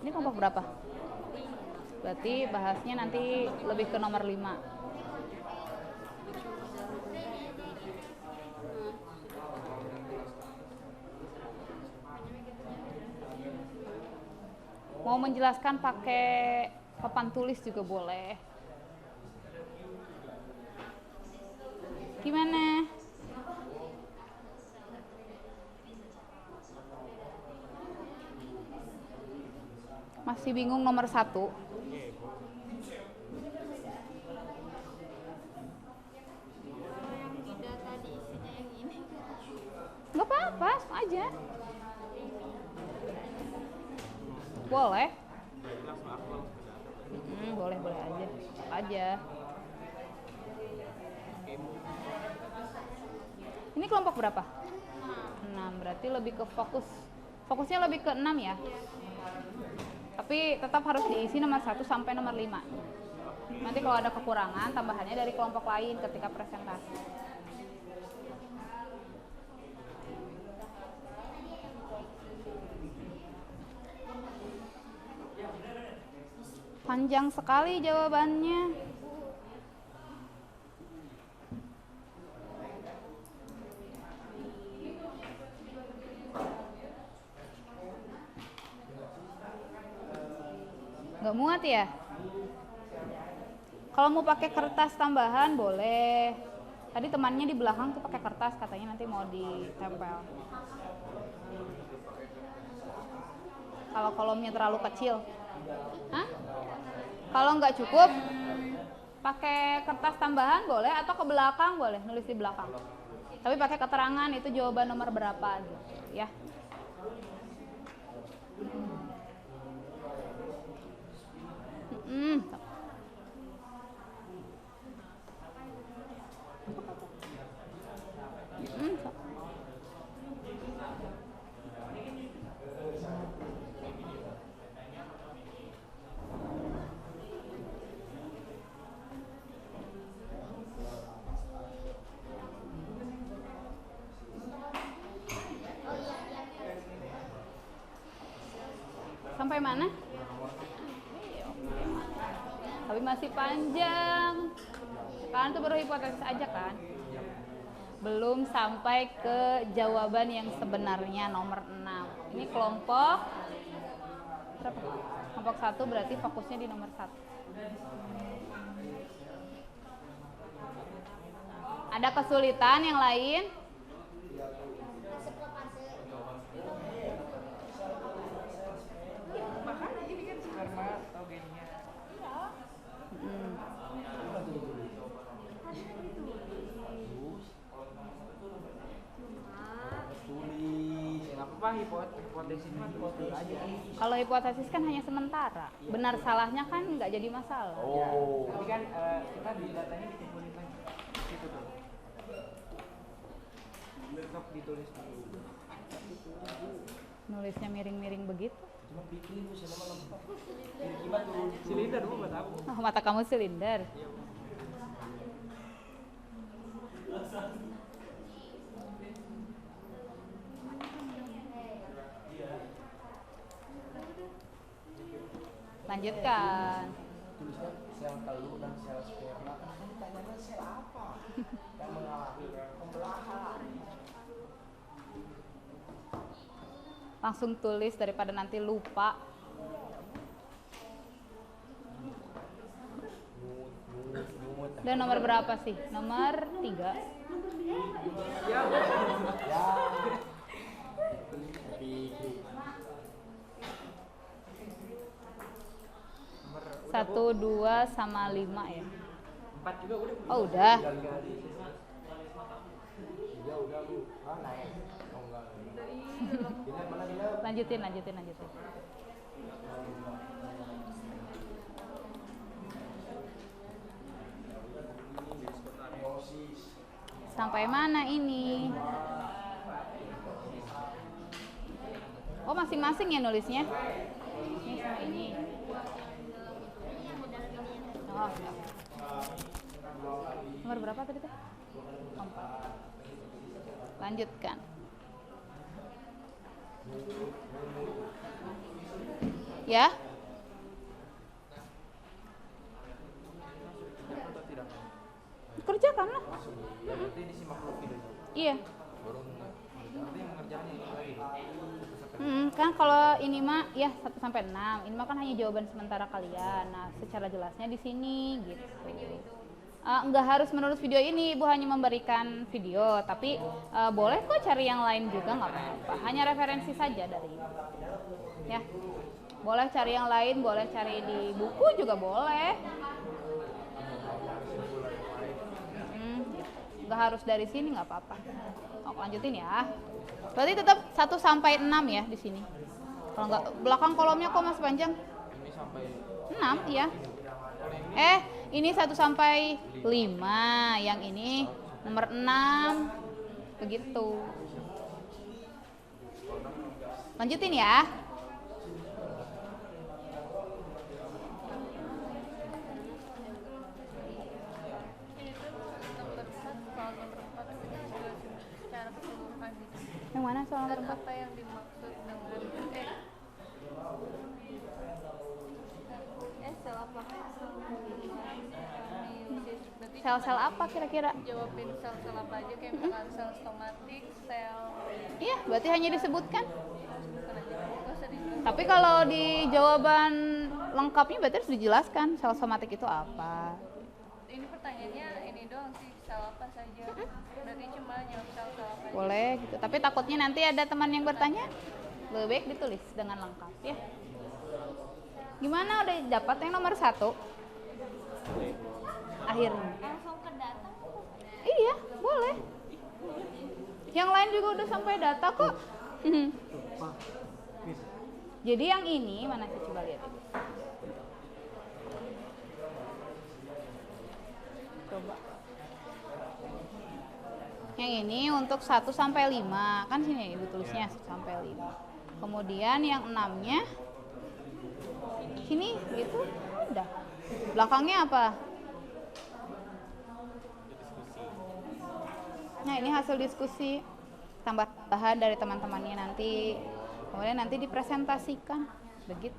Ini kelompok berapa? Berarti bahasnya nanti lebih ke nomor 5. Mau menjelaskan pakai papan tulis juga boleh. Gimana? Masih bingung nomor 1? Tidak tadi isinya yang ini. Nggak apa-apa, langsung aja. Boleh. Boleh aja. Aja. Ini kelompok berapa? 6. Berarti lebih ke fokusnya lebih ke 6 ya. Tapi tetap harus diisi nomor 1 sampai nomor 5. Nanti kalau ada kekurangan, tambahannya dari kelompok lain ketika presentasi. Panjang sekali jawabannya. Nggak muat ya? Kalau mau pakai kertas tambahan boleh. Tadi temannya di belakang tuh pakai kertas, katanya nanti mau ditempel. Kalau kolomnya terlalu kecil. Hah? Kalau nggak cukup, pakai kertas tambahan boleh atau ke belakang boleh, nulis di belakang. Tapi pakai keterangan itu jawaban nomor berapa gitu, ya. Sampai mana? Tapi masih panjang. Kalian tuh baru hipotesis aja kan? Belum sampai ke jawaban yang sebenarnya nomor 6. Ini kelompok berapa? Kelompok 1 berarti fokusnya di nomor 1. Ada kesulitan yang lain? Makanya ini kan karma atau gennya. Nggak apa-apa, hipotesis mah terus aja. Kalau hipotesis kan hanya sementara. Benar salahnya kan nggak jadi masalah. Tapi kan kita di datanya dikumpulin lagi. Gitu tuh. Sok ditulis dulu. Nulisnya miring-miring begitu. Silinder Bu buat apa? Oh, mata kamu silinder. Lanjutkan. Tulisnya sel telur dan sel sperma, kan ditanyanya sel apa yang mengalami pembelahan. Langsung tulis daripada nanti lupa. Dan nomor berapa sih? Nomor 3. Ya, Satu, 2, sama 5 ya. 4 juga udah. Oh udah. Ya udah lu, naik. Oh enggak. Dilihat mana dilihat. Lanjutin. Sampai mana ini? Oh masing-masing ya nulisnya? Ini sama ini. Oh, oke. Nomor berapa tadi teh? 4. Lanjutkan. Ya? Kerjakan lah. Berarti disimak dulu videonya. Iya. Baru nanti mengerjakannya ini lagi. Kan kalau ini mah ya 1 sampai 6. Ini mah kan hanya jawaban sementara kalian. Nah, secara jelasnya di sini gitu. Nggak harus menulis video ini, Ibu hanya memberikan video, tapi boleh kok cari yang lain juga nggak apa-apa. Hanya referensi saja dari ini. Ya. Boleh cari yang lain, boleh cari di buku juga boleh. Nggak harus dari sini, nggak apa-apa. Oh, lanjutin ya. Berarti tetap 1 sampai 6 ya di sini. Kalau nggak, belakang kolomnya kok masih panjang. Ini sampai 6, iya. Ini 1 sampai 5, yang ini nomor 6. Begitu. Lanjutin ya. Yang mana soal nomor 4? Apa yang dimaksud dengan sel apa? Berarti Sel-sel apa kira-kira? jawabin sel-sel apa aja kayak misalkan sel stomatik, sel Iya, berarti hanya disebutkan. bukan aja. Nggak usah disebut. Tapi kalau di jawaban lengkapnya berarti harus dijelaskan sel somatik itu apa. Ini pertanyaannya ini doang sih, sel apa saja. Berarti cuma jawab sel-sel apa aja. Boleh gitu. Tapi takutnya nanti ada teman yang bertanya, lebih baik ditulis dengan lengkap ya. Gimana, udah dapat yang nomor 1? Akhirnya. Langsung ke data. Iya, boleh. Yang lain juga udah sampai data kok. Jadi yang ini mana sih, coba lihat. Coba. Yang ini untuk 1 sampai 5. Kan sini Ibu tulisnya 1 sampai 5. Kemudian yang 6-nya sini gitu. Udah. Belakangnya apa? Nah, ini hasil diskusi tambahan dari teman-temannya nanti. Kemudian nanti dipresentasikan. Begitu.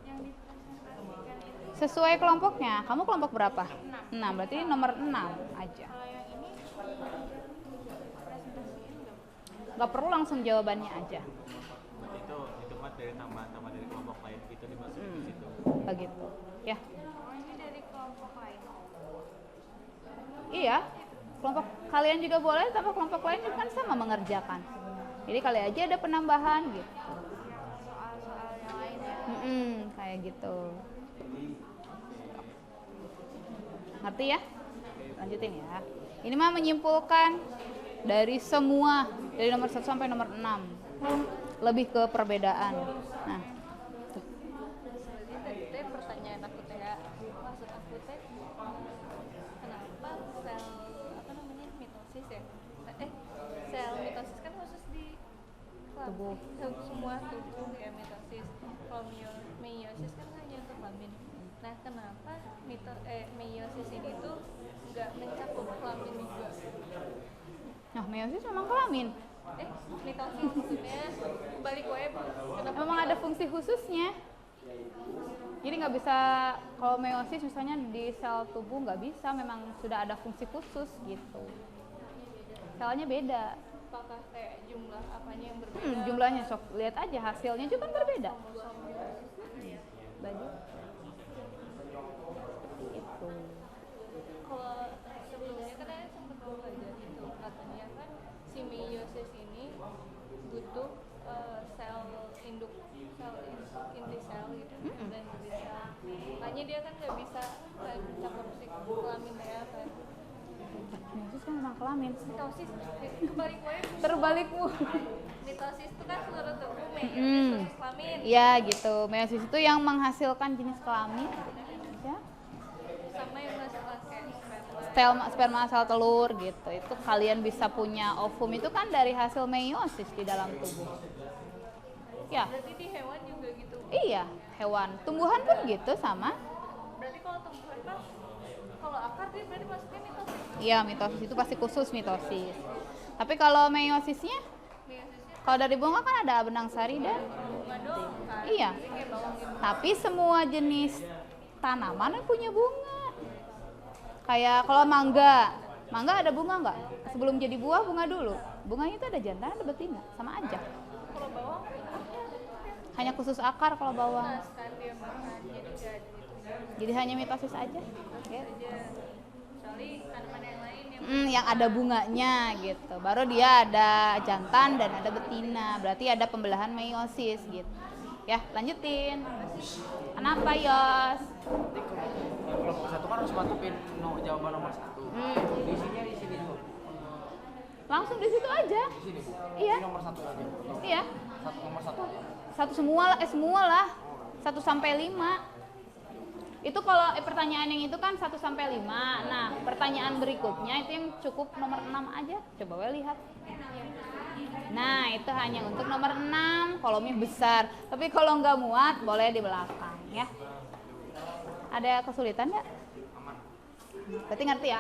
Sesuai kelompoknya. Kamu kelompok berapa? 6. Berarti nomor 6 aja. Nggak perlu langsung jawabannya aja. Itu mah dari tambahan dari kelompok lain gitu dimasukin di situ. Begitu ya. Ini dari kelompok lain. Iya, kelompok kalian juga boleh, tapi kelompok lain juga kan sama mengerjakan. Jadi kali aja ada penambahan gitu. Soal-soal yang lain ya. Kayak gitu. Ngerti ya? Lanjutin ya. Ini mah menyimpulkan dari semua, dari nomor 1 sampai nomor 6. Lebih ke perbedaan. Nah, Jadi tadi teh pertanyaan aku teh ya, maksud aku teh kenapa sel apa namanya mitosis ya? Sel mitosis kan khusus di Tubuh. semua tubuh ya mitosis. Kalau meiosis kan hanya untuk kelamin. Nah, kenapa meiosis ini tuh nggak mencakup kelamin juga? nah meiosis memang kelamin. Mitosis maksudnya balik web. Kenapa Memang ada fungsi khususnya. Jadi nggak bisa, kalau meiosis misalnya di sel tubuh nggak bisa, memang sudah ada fungsi khusus gitu. Selnya beda. apakah kayak jumlah apanya yang berbeda? Jumlahnya sok lihat aja, hasilnya juga kan berbeda. Baju. Itu. Kalau sebelumnya kan saya sempat belajar itu katanya kan si meiosis ini butuh sel induk, sel inti sel gitu dan dari sel. Makanya dia kan nggak bisa mencakup si kelamin ya kan. Meiosis kan memang kelamin. Mitosis kebalik wae. Terbalikmu. Mitosis itu kan seluruh tubuh, meiosis kelamin. Iya gitu. Meiosis itu yang menghasilkan jenis kelamin. Ya. Sama yang masalah kayak Sperma sel telur gitu. Itu kalian bisa punya ovum itu kan dari hasil meiosis di dalam tubuh. Ya. berarti di hewan juga gitu. Iya, hewan. Tumbuhan pun gitu sama. Berarti kalau tumbuhan kan kalau akar dia berarti masuknya mitosis. Iya, mitosis itu pasti khusus mitosis. Tapi kalau meiosisnya, Meiyosisnya kalau dari bunga kan ada benang sari dan bunga doang kan. iya. Jadi kayak bawang gitu. Tapi semua jenis tanaman kan punya bunga. Kayak kalau mangga ada bunga nggak? Sebelum jadi buah bunga dulu. Bunganya itu ada jantan, ada betina, sama aja. Kalau bawang Hanya khusus akar kalau bawang. pas kan dia makan jadi gak ada gitu. Jadi hanya mitosis aja. Oke. Aja. Kecuali tanaman yang lain yang Yang ada bunganya gitu. Baru dia ada jantan dan ada betina. Berarti ada pembelahan meiosis gitu. Ya, lanjutin. Kenapa, Yos? Nanti kelompok satu kan harus mantepin jawaban nomor 1. Di sini Bu. Langsung di situ aja. Di sini Bu. Iya. Ini nomor 1 aja. Iya. Nomor 1 aja. Satu semua lah. 1 sampai 5. Itu kalau pertanyaan yang itu kan 1 sampai 5. Nah, pertanyaan berikutnya itu yang cukup nomor 6 aja. Coba we lihat. Nah, itu hanya untuk nomor 6, kolomnya besar. Tapi kalau nggak muat, boleh di belakang ya. Ada kesulitan nggak? Berarti ngerti ya?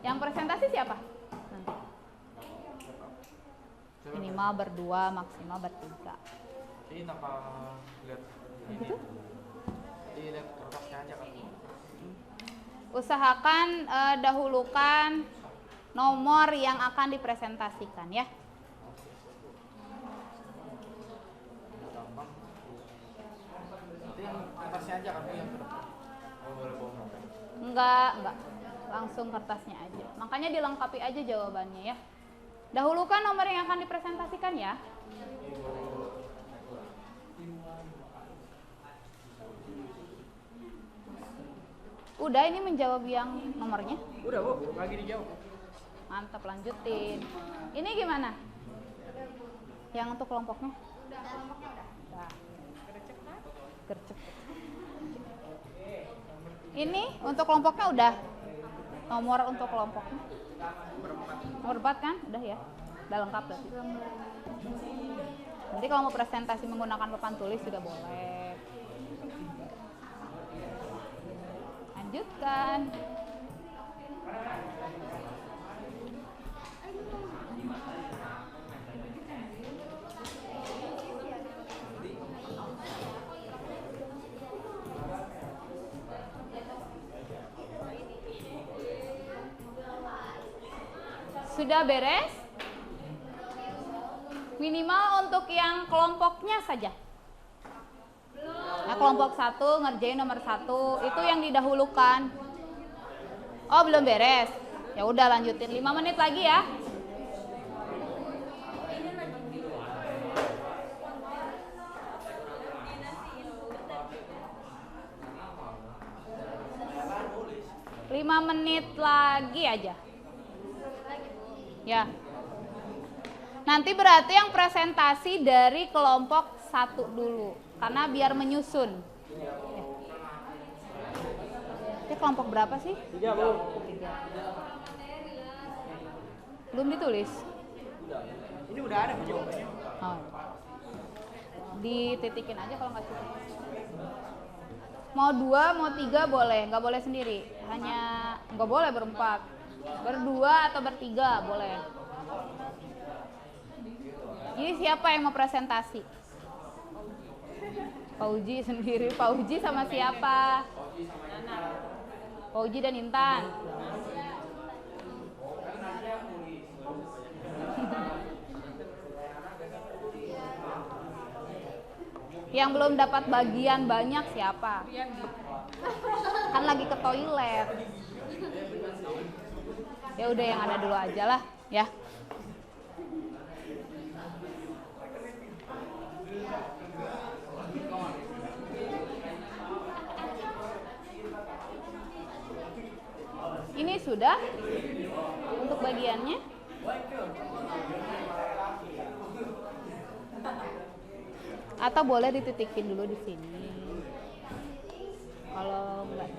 Yang presentasi siapa? Nanti. Minimal berdua, maksimal bertiga. Jadi tanpa lihat Gitu? jadi lihat kertasnya aja kan. Usahakan dahulukan nomor yang akan dipresentasikan ya. Gampang. Nanti yang kertasnya aja kan Bu yang ke depan. Oh, boleh bawa. Enggak, langsung kertasnya aja. Makanya dilengkapi aja jawabannya ya. Dahulukan nomor yang akan dipresentasikan ya. Udah, ini menjawab yang nomornya. Udah Bu, lagi dijawab. Mantap, lanjutin. Ini gimana? Yang untuk kelompoknya? Udah. Gercep. Ini untuk kelompoknya udah. Nomor untuk kelompoknya. Nomor 4 kan? Udah ya? Udah lengkap berarti. Nanti kalau mau presentasi menggunakan papan tulis juga boleh. Lanjutkan. Sudah beres? Minimal untuk yang kelompoknya saja. Nah, kelompok 1 ngerjain nomor 1 itu yang didahulukan. Oh, belum beres. Ya udah lanjutin 5 menit lagi ya. Lima menit lagi aja. Ya. Nanti berarti yang presentasi dari kelompok 1 dulu, karena biar menyusun. Ini kelompok berapa sih? 3, Bu. 3. Belum ditulis? Ini udah ada jawabannya. Oh. Dititikin aja kalau nggak cukup. Mau 2, mau 3 boleh, nggak boleh sendiri. Hanya nggak boleh berempat. Berdua atau bertiga boleh. Jadi siapa yang mau presentasi? Pak Uji sendiri. Pak Uji sama siapa? Pak Uji dan Intan. Yang belum dapat bagian banyak siapa? Kan lagi ke toilet. Ya udah yang ada dulu aja lah, ya. Ini sudah untuk bagiannya. Atau boleh dititikin dulu di sini. Kalau enggak.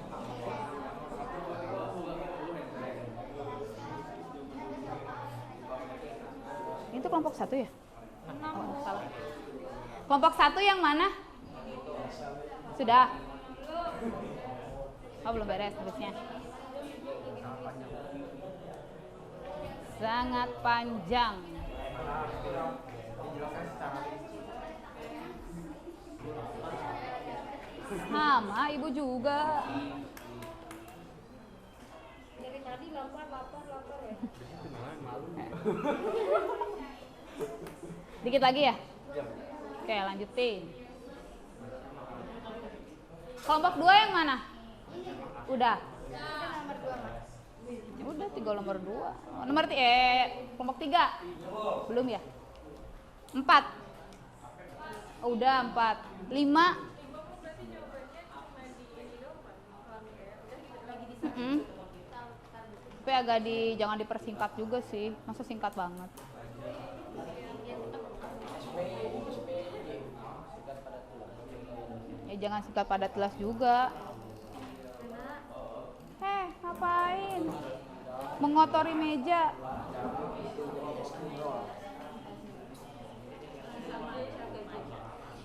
Itu kelompok 1 ya? Oh, salah. Kelompok 1 yang mana? Sudah. Oh, belum beres harusnya. Sangat panjang. Sama, ibu juga. Dari tadi lapar ya. Dikit lagi ya? Oke, lanjutin. Kelompok 2 yang mana? Udah. Udah, tinggal nomor 2. Kelompok 3. Belum ya? 4. Oh, udah 4. 5. Tapi agak jangan dipersingkat juga sih. Masa singkat banget. Ya jangan singkat padat jelas juga. Ngapain? Mengotori meja.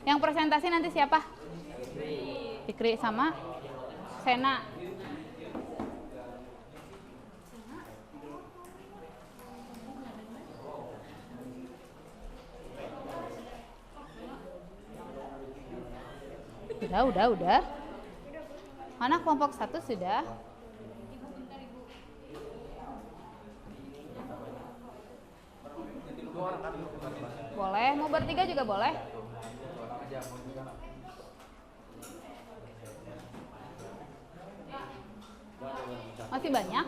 Yang presentasi nanti siapa? Fikri sama Sena. Udah. Mana kelompok 1 sudah? Boleh, mau bertiga juga boleh. Masih banyak?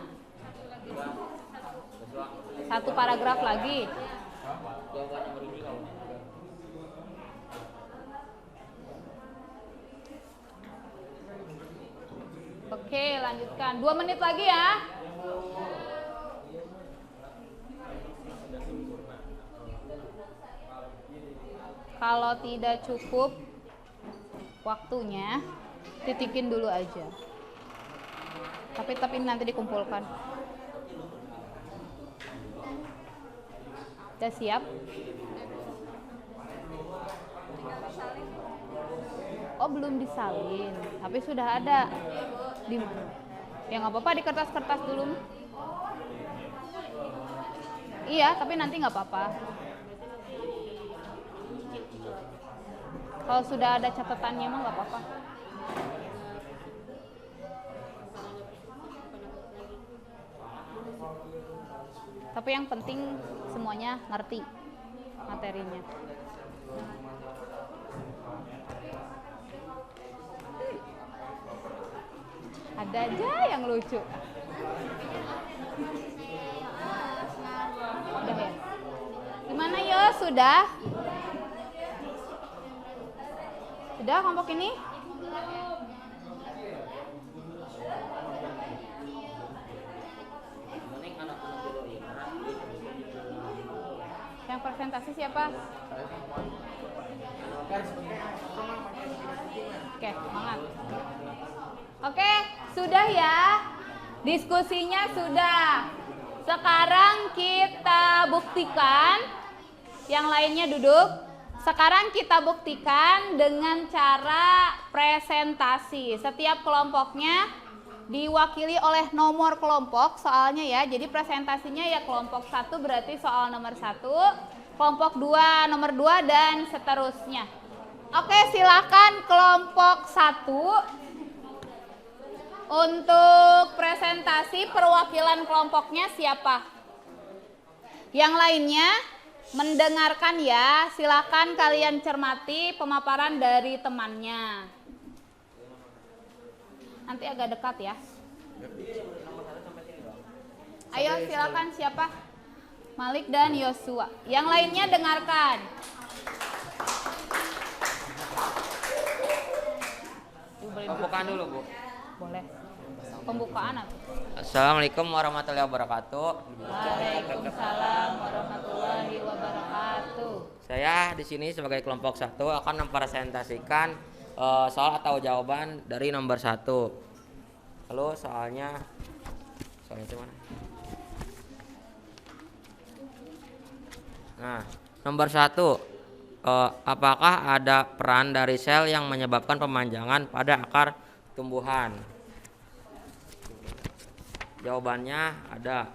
1 paragraf lagi. Oke, lanjutkan. 2 menit lagi ya. Kalau tidak cukup waktunya, titikin dulu aja. Tapi nanti dikumpulkan. Udah siap? Oh, belum disalin, tapi sudah ada. Di mana? Ya nggak apa-apa, di kertas-kertas dulu. Iya, tapi nanti nggak apa-apa. Kalau sudah ada catatannya mah nggak apa-apa. Tapi yang penting semuanya ngerti. materinya. Ada aja yang lucu. Udah ya? Gimana yo? Sudah? Sudah kelompok ini? Yang presentasi siapa? Oke, semangat. Oke, sudah ya. Diskusinya sudah. Sekarang kita buktikan. Yang lainnya duduk. Sekarang kita buktikan dengan cara presentasi. Setiap kelompoknya diwakili oleh nomor kelompok soalnya ya. Jadi presentasinya ya kelompok 1 berarti soal nomor 1, kelompok 2 nomor 2 dan seterusnya. Oke, silakan kelompok 1 untuk presentasi. Perwakilan kelompoknya siapa? Yang lainnya mendengarkan ya. Silakan kalian cermati pemaparan dari temannya. Nanti agak dekat ya. Ayo silakan siapa? Malik dan Yosua. Yang lainnya dengarkan. Pembukaan dulu, Bu. Boleh. Pembukaan apa? Assalamualaikum warahmatullahi wabarakatuh. Waalaikumsalam warahmatullahi wabarakatuh. Saya di sini sebagai kelompok 1 akan mempresentasikan soal atau jawaban dari nomor 1. Lalu soalnya itu mana? Nah, nomor 1, apakah ada peran dari sel yang menyebabkan pemanjangan pada akar tumbuhan? Jawabannya ada.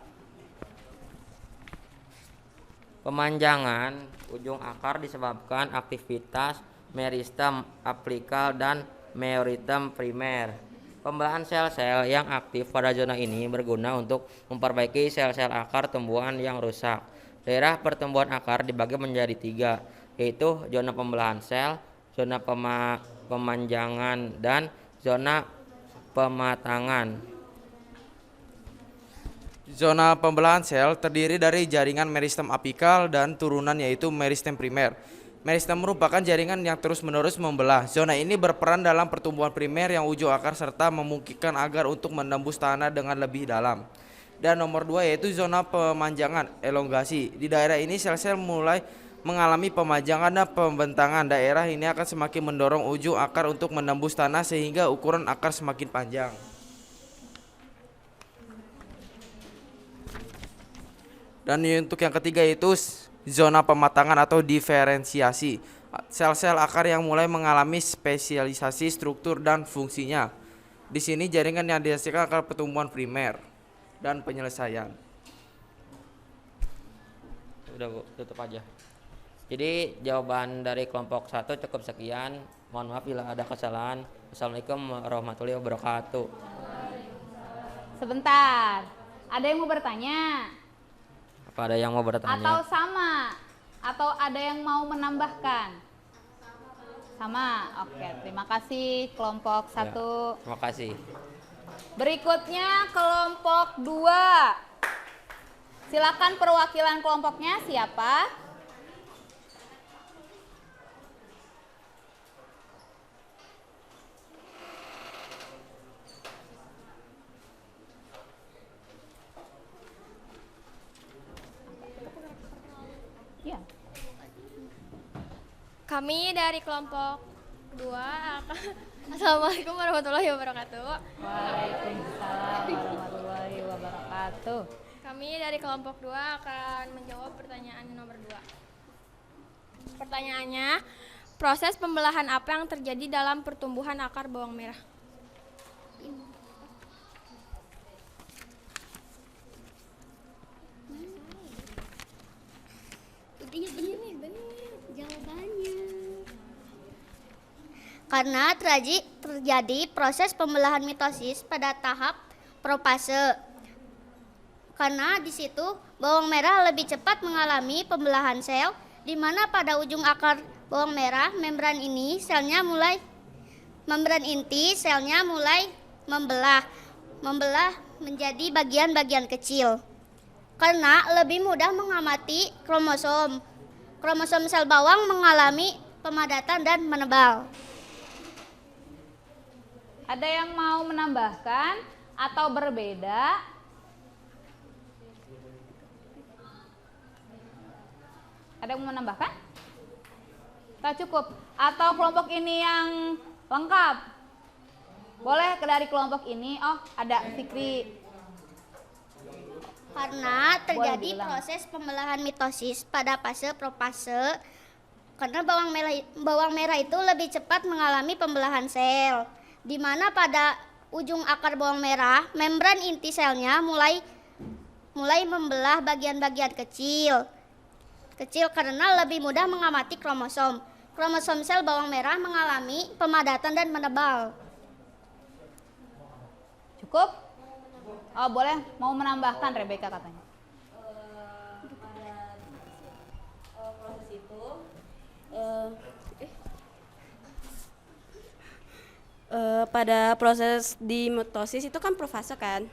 Pemanjangan ujung akar disebabkan aktivitas meristem aplikal dan meristem primer. Pembelahan sel-sel yang aktif pada zona ini berguna untuk memperbaiki sel-sel akar tumbuhan yang rusak. Daerah pertumbuhan akar dibagi menjadi 3, yaitu zona pembelahan sel, zona pemanjangan, dan zona pematangan. Zona pembelahan sel terdiri dari jaringan meristem apikal dan turunan yaitu meristem primer. Meristem merupakan jaringan yang terus-menerus membelah. Zona ini berperan dalam pertumbuhan primer yang ujung akar serta memungkinkan agar untuk menembus tanah dengan lebih dalam. Dan nomor 2 yaitu zona pemanjangan, elongasi. Di daerah ini sel-sel mulai mengalami pemanjangan dan pembentangan. Daerah ini akan semakin mendorong ujung akar untuk menembus tanah sehingga ukuran akar semakin panjang. Dan untuk yang ketiga itu zona pematangan atau diferensiasi. Sel-sel akar yang mulai mengalami spesialisasi struktur dan fungsinya. Di sini jaringan yang dihasilkan akar pertumbuhan primer dan penyelesaian. Udah, Bu, tutup aja. Jadi jawaban dari kelompok 1 cukup sekian. Mohon maaf bila ada kesalahan. Assalamualaikum warahmatullahi wabarakatuh. Sebentar. Ada yang mau bertanya? Apa ada yang mau bertanya? Atau sama? Atau ada yang mau menambahkan? Sama? Oke, terima kasih kelompok 1. Ya, terima kasih. Berikutnya kelompok 2. Silakan perwakilan kelompoknya siapa? Ya. Kami dari kelompok 2 Assalamualaikum warahmatullahi wabarakatuh. Waalaikumsalam warahmatullahi wabarakatuh. Kami dari kelompok 2 akan menjawab pertanyaan nomor 2. Pertanyaannya, proses pembelahan apa yang terjadi dalam pertumbuhan akar bawang merah? Karena terjadi proses pembelahan mitosis pada tahap profase. Karena di situ bawang merah lebih cepat mengalami pembelahan sel di mana pada ujung akar bawang merah membran inti selnya mulai membelah menjadi bagian-bagian kecil. Karena lebih mudah mengamati kromosom sel bawang mengalami pemadatan dan menebal. Ada yang mau menambahkan atau berbeda? Ada yang mau menambahkan? Tak cukup? Atau kelompok ini yang lengkap? Boleh dari kelompok ini? Oh, ada Fikri. Karena terjadi Boleh diulang. proses pembelahan mitosis pada fase profase, karena bawang merah itu lebih cepat mengalami pembelahan sel, di mana pada ujung akar bawang merah membran inti selnya mulai membelah bagian-bagian kecil karena lebih mudah mengamati kromosom sel bawang merah mengalami pemadatan dan menebal. Cukup? Oh, boleh. Mau menambahkan Rebecca katanya. Proses itu pada proses di mitosis itu kan profase kan,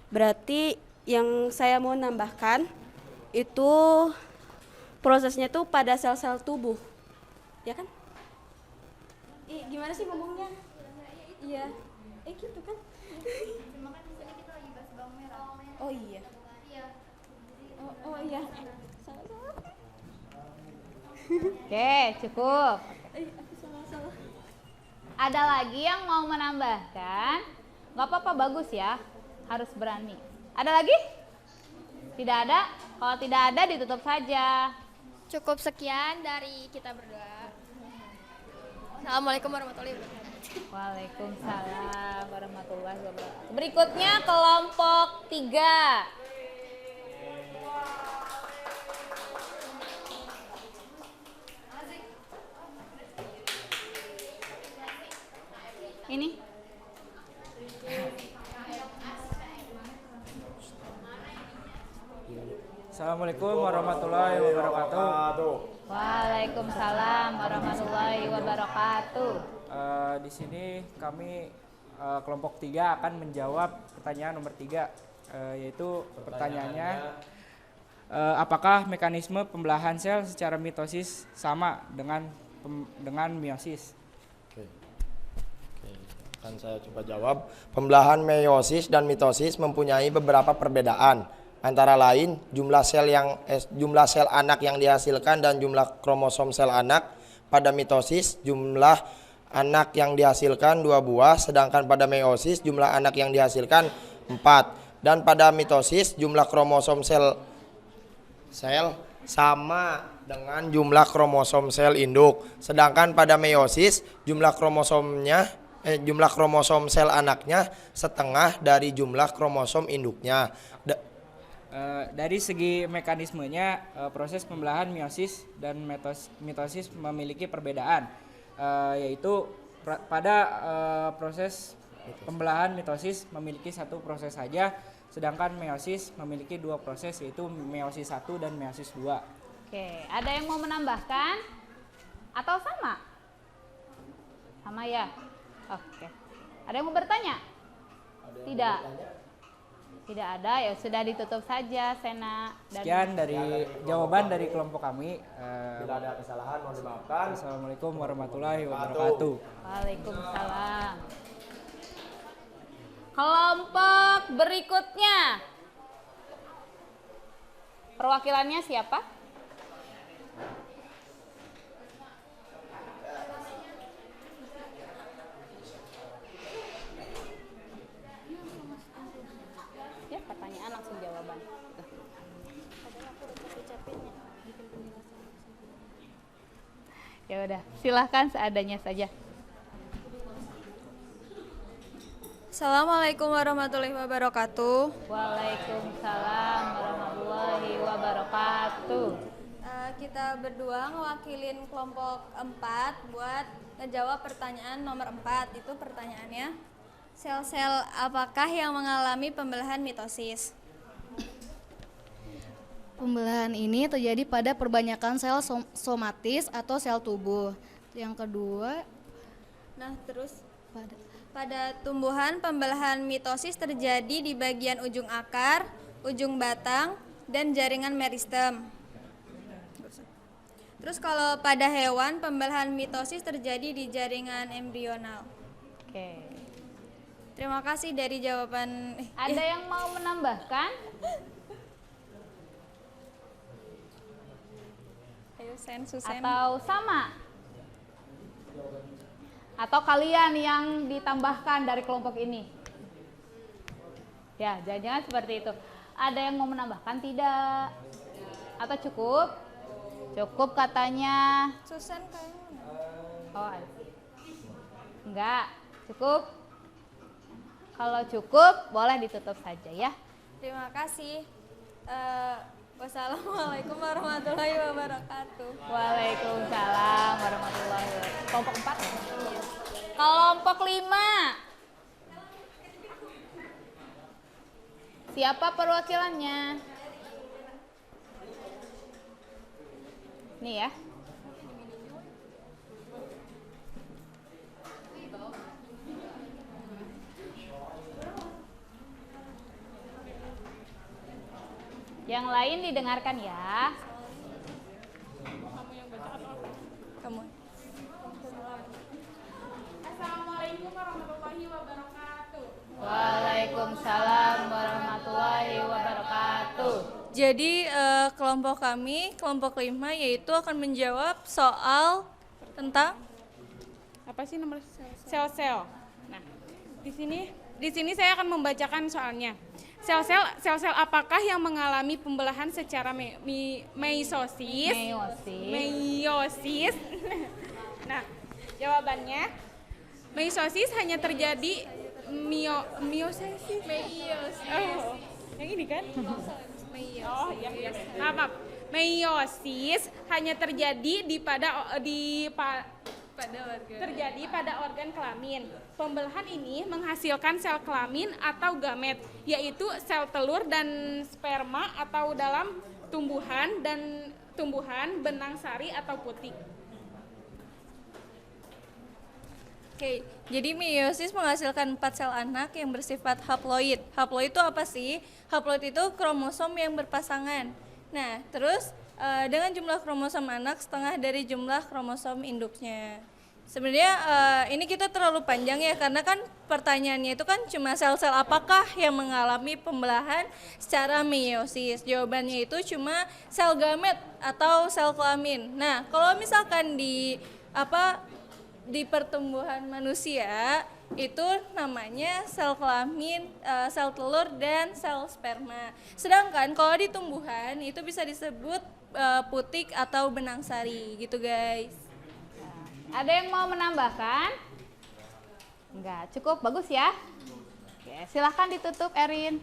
berarti yang saya mau nambahkan itu prosesnya tuh pada sel-sel tubuh, ya kan? Gimana sih ngomongnya? Iya, gitu kan? Oh iya. Oh iya. Salah. Oke, cukup. Aku salah. Ada lagi yang mau menambahkan? Gak apa-apa, bagus ya. Harus berani. Ada lagi? Tidak ada? Kalau tidak ada, ditutup saja. Cukup sekian dari kita berdua. Assalamualaikum warahmatullahi wabarakatuh. Waalaikumsalam warahmatullahi wabarakatuh. Berikutnya kelompok 3. Ini. Assalamualaikum warahmatullahi wabarakatuh. Waalaikumsalam warahmatullahi wabarakatuh. Di sini kami kelompok 3 akan menjawab pertanyaan nomor 3, yaitu pertanyaannya apakah mekanisme pembelahan sel secara mitosis sama dengan meiosis? Oke, akan saya coba jawab. Pembelahan meiosis dan mitosis mempunyai beberapa perbedaan, antara lain jumlah sel anak yang dihasilkan dan jumlah kromosom sel anak. Pada mitosis jumlah anak yang dihasilkan 2 buah, sedangkan pada meiosis jumlah anak yang dihasilkan 4. Dan pada mitosis jumlah kromosom sel sama dengan jumlah kromosom sel induk, sedangkan pada meiosis jumlah kromosom sel anaknya setengah dari jumlah kromosom induknya. Dari segi mekanismenya, proses pembelahan meiosis dan mitosis memiliki perbedaan, yaitu pada proses pembelahan mitosis memiliki 1 proses saja, sedangkan meiosis memiliki 2 proses, yaitu meiosis 1 dan meiosis 2. Oke, ada yang mau menambahkan? Atau sama? Sama ya? Oke. Ada yang mau bertanya? Tidak. Tidak ada, ya sudah ditutup saja, Sena. Sekian dari jawaban dari kelompok kami. Bila ada kesalahan mohon dimaafkan. Assalamualaikum warahmatullahi wabarakatuh. Waalaikumsalam. Kelompok berikutnya. Perwakilannya siapa? Ya, pertanyaan langsung jawaban. Ya udah, silahkan seadanya saja. Assalamualaikum warahmatullahi wabarakatuh. Waalaikumsalam warahmatullahi wabarakatuh. Kita berdua ngewakilin kelompok 4 buat ngejawab pertanyaan nomor 4. Itu pertanyaannya, sel-sel apakah yang mengalami pembelahan mitosis? Pembelahan ini terjadi pada perbanyakan sel somatis atau sel tubuh. Yang kedua, Nah, terus pada pada tumbuhan pembelahan mitosis terjadi di bagian ujung akar, ujung batang, dan jaringan meristem. Terus kalau pada hewan pembelahan mitosis terjadi di jaringan embrional. Oke. Terima kasih dari jawaban. Ada yang mau menambahkan? Ayo Sen, Susen. Atau sama? Atau kalian yang ditambahkan dari kelompok ini? Ya, jangan-jangan seperti itu. Ada yang mau menambahkan tidak? Atau cukup? Cukup katanya. Susen kayaknya. Oh, enggak. Cukup? Kalau cukup, boleh ditutup saja ya. Terima kasih. Wassalamualaikum warahmatullahi wabarakatuh. Waalaikumsalam warahmatullahi wabarakatuh. Kelompok 4? Kelompok 5. Siapa perwakilannya? Nih ya. Yang lain didengarkan ya. Kamu. Assalamualaikum warahmatullahi wabarakatuh. Waalaikumsalam warahmatullahi wabarakatuh. Jadi kelompok kami, kelompok 5 yaitu akan menjawab soal tentang Apa sih nomor sel-sel? Nah, di sini saya akan membacakan soalnya. Sel-sel apakah yang mengalami pembelahan secara meiosis? Meiosis. Nah, jawabannya meiosis hanya terjadi meiosis. Oh, yang ini kan? Oh, ya. Maaf. Meiosis hanya terjadi terjadi pada organ kelamin. Pembelahan ini menghasilkan sel kelamin atau gamet, yaitu sel telur dan sperma atau dalam tumbuhan benang sari atau putik. Oke, jadi meiosis menghasilkan 4 sel anak yang bersifat haploid. Haploid itu apa sih? Haploid itu kromosom yang berpasangan. Nah, terus dengan jumlah kromosom anak setengah dari jumlah kromosom induknya. Sebenarnya ini kita terlalu panjang ya, karena kan pertanyaannya itu kan cuma sel-sel apakah yang mengalami pembelahan secara meiosis. Jawabannya itu cuma sel gamet atau sel kelamin. Nah, kalau misalkan di pertumbuhan manusia itu namanya sel kelamin, sel telur dan sel sperma. Sedangkan kalau di tumbuhan itu bisa disebut putik atau benang sari gitu guys. Ada yang mau menambahkan? Enggak, cukup bagus ya. Oke, silahkan ditutup Erin.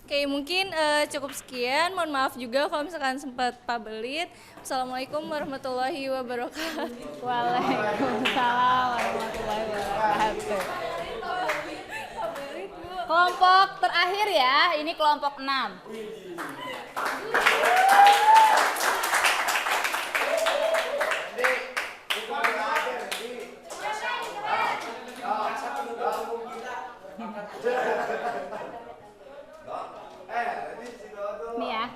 Oke, mungkin cukup sekian. Mohon maaf juga kalau misalkan sempat pabelit. Assalamualaikum warahmatullahi wabarakatuh. Waalaikumsalam warahmatullahi wabarakatuh. Kelompok terakhir ya, ini kelompok 6. Nih ya.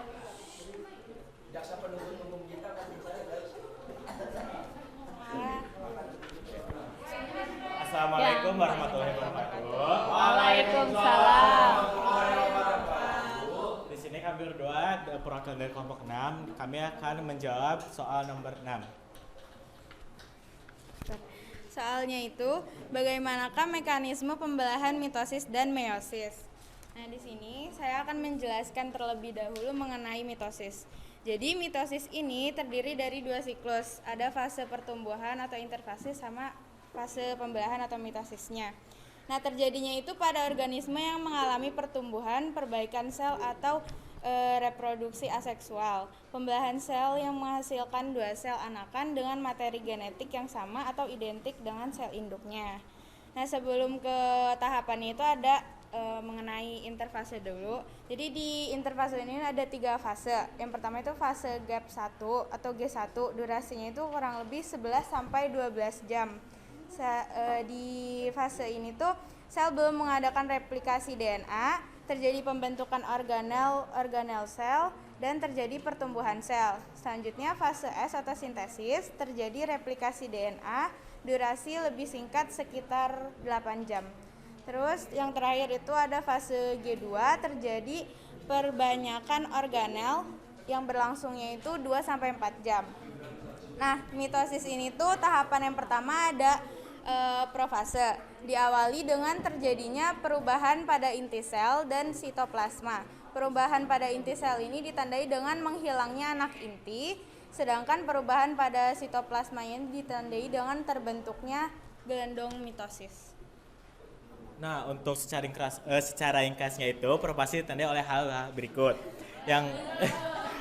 Assalamualaikum warahmatullahi wabarakatuh. Waalaikumsalam. Di sini kami berdua perwakilan dari kelompok 6. Kami akan menjawab soal nomor 6. Soalnya itu, bagaimanakah mekanisme pembelahan mitosis dan meiosis? Nah, di sini saya akan menjelaskan terlebih dahulu mengenai mitosis. Jadi, mitosis ini terdiri dari 2 siklus. Ada fase pertumbuhan atau interfase sama fase pembelahan atau mitosisnya. Nah, terjadinya itu pada organisme yang mengalami pertumbuhan, perbaikan sel atau reproduksi aseksual. Pembelahan sel yang menghasilkan 2 sel anakan dengan materi genetik yang sama atau identik dengan sel induknya. Nah, sebelum ke tahapan itu ada mengenai interfase dulu. Jadi di interfase ini ada 3 fase. Yang pertama itu fase gap 1 atau G1, durasinya itu kurang lebih 11 sampai 12 jam. Di fase ini tuh sel belum mengadakan replikasi DNA, terjadi pembentukan organel sel, dan terjadi pertumbuhan sel. Selanjutnya fase S atau sintesis, terjadi replikasi DNA, durasi lebih singkat sekitar 8 jam. Terus yang terakhir itu ada fase G2, terjadi perbanyakan organel yang berlangsungnya itu 2 sampai 4 jam. Nah, mitosis ini tuh tahapan yang pertama ada profase, diawali dengan terjadinya perubahan pada inti sel dan sitoplasma. Perubahan pada inti sel ini ditandai dengan menghilangnya anak inti, sedangkan perubahan pada sitoplasma ini ditandai dengan terbentuknya gelendong mitosis. Nah, untuk secara ringkasnya itu profase ditandai oleh hal-hal berikut.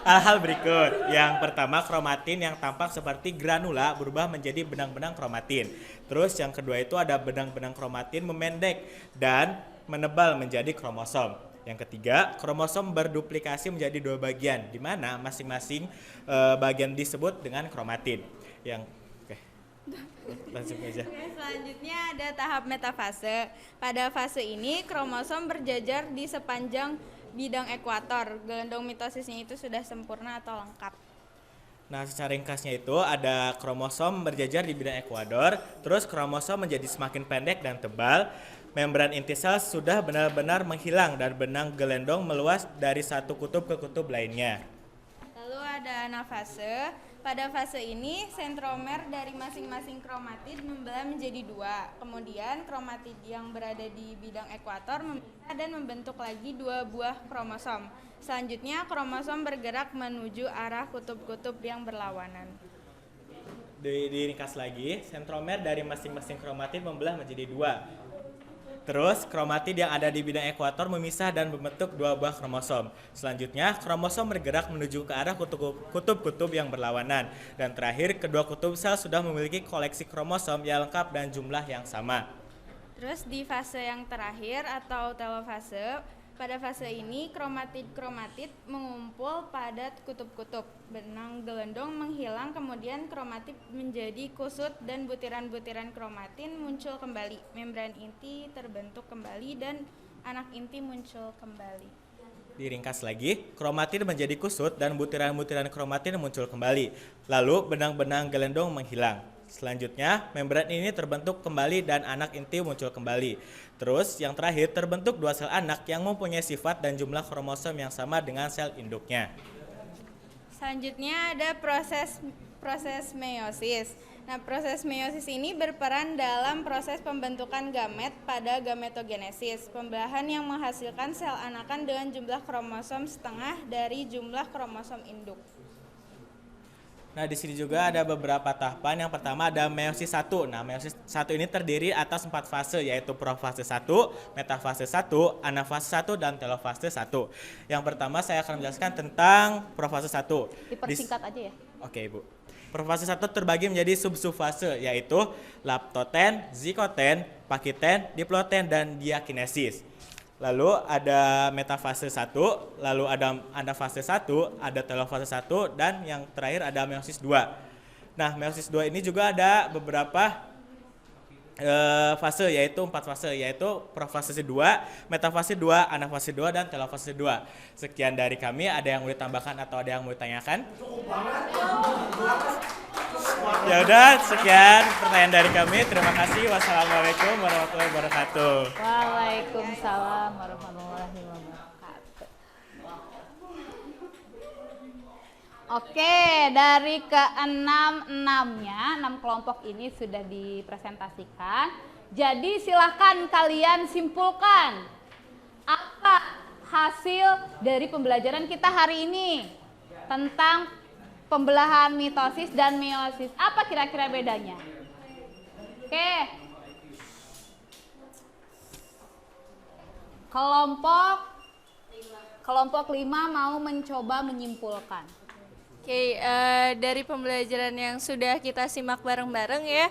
Hal-hal berikut. Yang pertama, kromatin yang tampak seperti granula berubah menjadi benang-benang kromatin. Terus yang kedua itu ada benang-benang kromatin memendek dan menebal menjadi kromosom. Yang ketiga, kromosom berduplikasi menjadi 2 bagian, di mana masing-masing bagian disebut dengan kromatin. Langsung aja. Selanjutnya ada tahap metafase. Pada fase ini kromosom berjajar di sepanjang bidang ekuator. Gelendong mitosisnya itu sudah sempurna atau lengkap. Nah, secara ringkasnya itu ada kromosom berjajar di bidang ekuador, terus kromosom menjadi semakin pendek dan tebal, membran inti sel sudah benar-benar menghilang dan benang gelendong meluas dari satu kutub ke kutub lainnya. Lalu ada anafase. Pada fase ini sentromer dari masing-masing kromatid membelah menjadi 2. Kemudian kromatid yang berada di bidang ekuator memisah dan membentuk lagi 2 buah kromosom. Selanjutnya kromosom bergerak menuju arah kutub-kutub yang berlawanan. Diringkas lagi, sentromer dari masing-masing kromatid membelah menjadi 2. Terus kromatid yang ada di bidang ekuator memisah dan membentuk 2 buah kromosom. Selanjutnya kromosom bergerak menuju ke arah kutub-kutub yang berlawanan. Dan terakhir, kedua kutub sel sudah memiliki koleksi kromosom yang lengkap dan jumlah yang sama. Terus di fase yang terakhir atau telofase, pada fase ini kromatid mengumpul pada kutub-kutub. Benang gelendong menghilang, kemudian kromatid menjadi kusut dan butiran-butiran kromatin muncul kembali. Membran inti terbentuk kembali dan anak inti muncul kembali. Diringkas lagi, kromatid menjadi kusut dan butiran-butiran kromatin muncul kembali. Lalu benang-benang gelendong menghilang. Selanjutnya, membran ini terbentuk kembali dan anak inti muncul kembali. Terus, yang terakhir terbentuk 2 sel anak yang mempunyai sifat dan jumlah kromosom yang sama dengan sel induknya. Selanjutnya ada proses meiosis. Nah, proses meiosis ini berperan dalam proses pembentukan gamet pada gametogenesis, pembelahan yang menghasilkan sel anakan dengan jumlah kromosom setengah dari jumlah kromosom induk. Nah, di sini juga ada beberapa tahapan. Yang pertama ada meiosis 1. Nah, meiosis 1 ini terdiri atas 4 fase, yaitu profase 1, metafase 1, anafase 1, dan telofase 1. Yang pertama saya akan menjelaskan tentang profase 1. Dipersingkat aja ya. Oke, Ibu. Profase 1 terbagi menjadi sub-subfase, yaitu laptoten, zikoten, pakiten, diploten, dan diakinesis. Lalu ada metafase 1, lalu ada anafase 1, ada telofase 1, dan yang terakhir ada meiosis 2. Nah, meiosis 2 ini juga ada beberapa fase, yaitu 4 fase, yaitu profase 2, metafase 2, anafase 2, dan telofase 2. Sekian dari kami, ada yang mau ditambahkan atau ada yang mau ditanyakan? Ya udah, sekian pertanyaan dari kami. Terima kasih. Wassalamualaikum warahmatullahi wabarakatuh. Waalaikumsalam warahmatullahi wabarakatuh. Oke, dari ke-6-6-nya, 6 kelompok ini sudah dipresentasikan. Jadi silahkan kalian simpulkan apa hasil dari pembelajaran kita hari ini tentang pembelahan mitosis dan meiosis. Apa kira-kira bedanya? Oke. Kelompok 5 mau mencoba menyimpulkan. Oke, dari pembelajaran yang sudah kita simak bareng-bareng ya,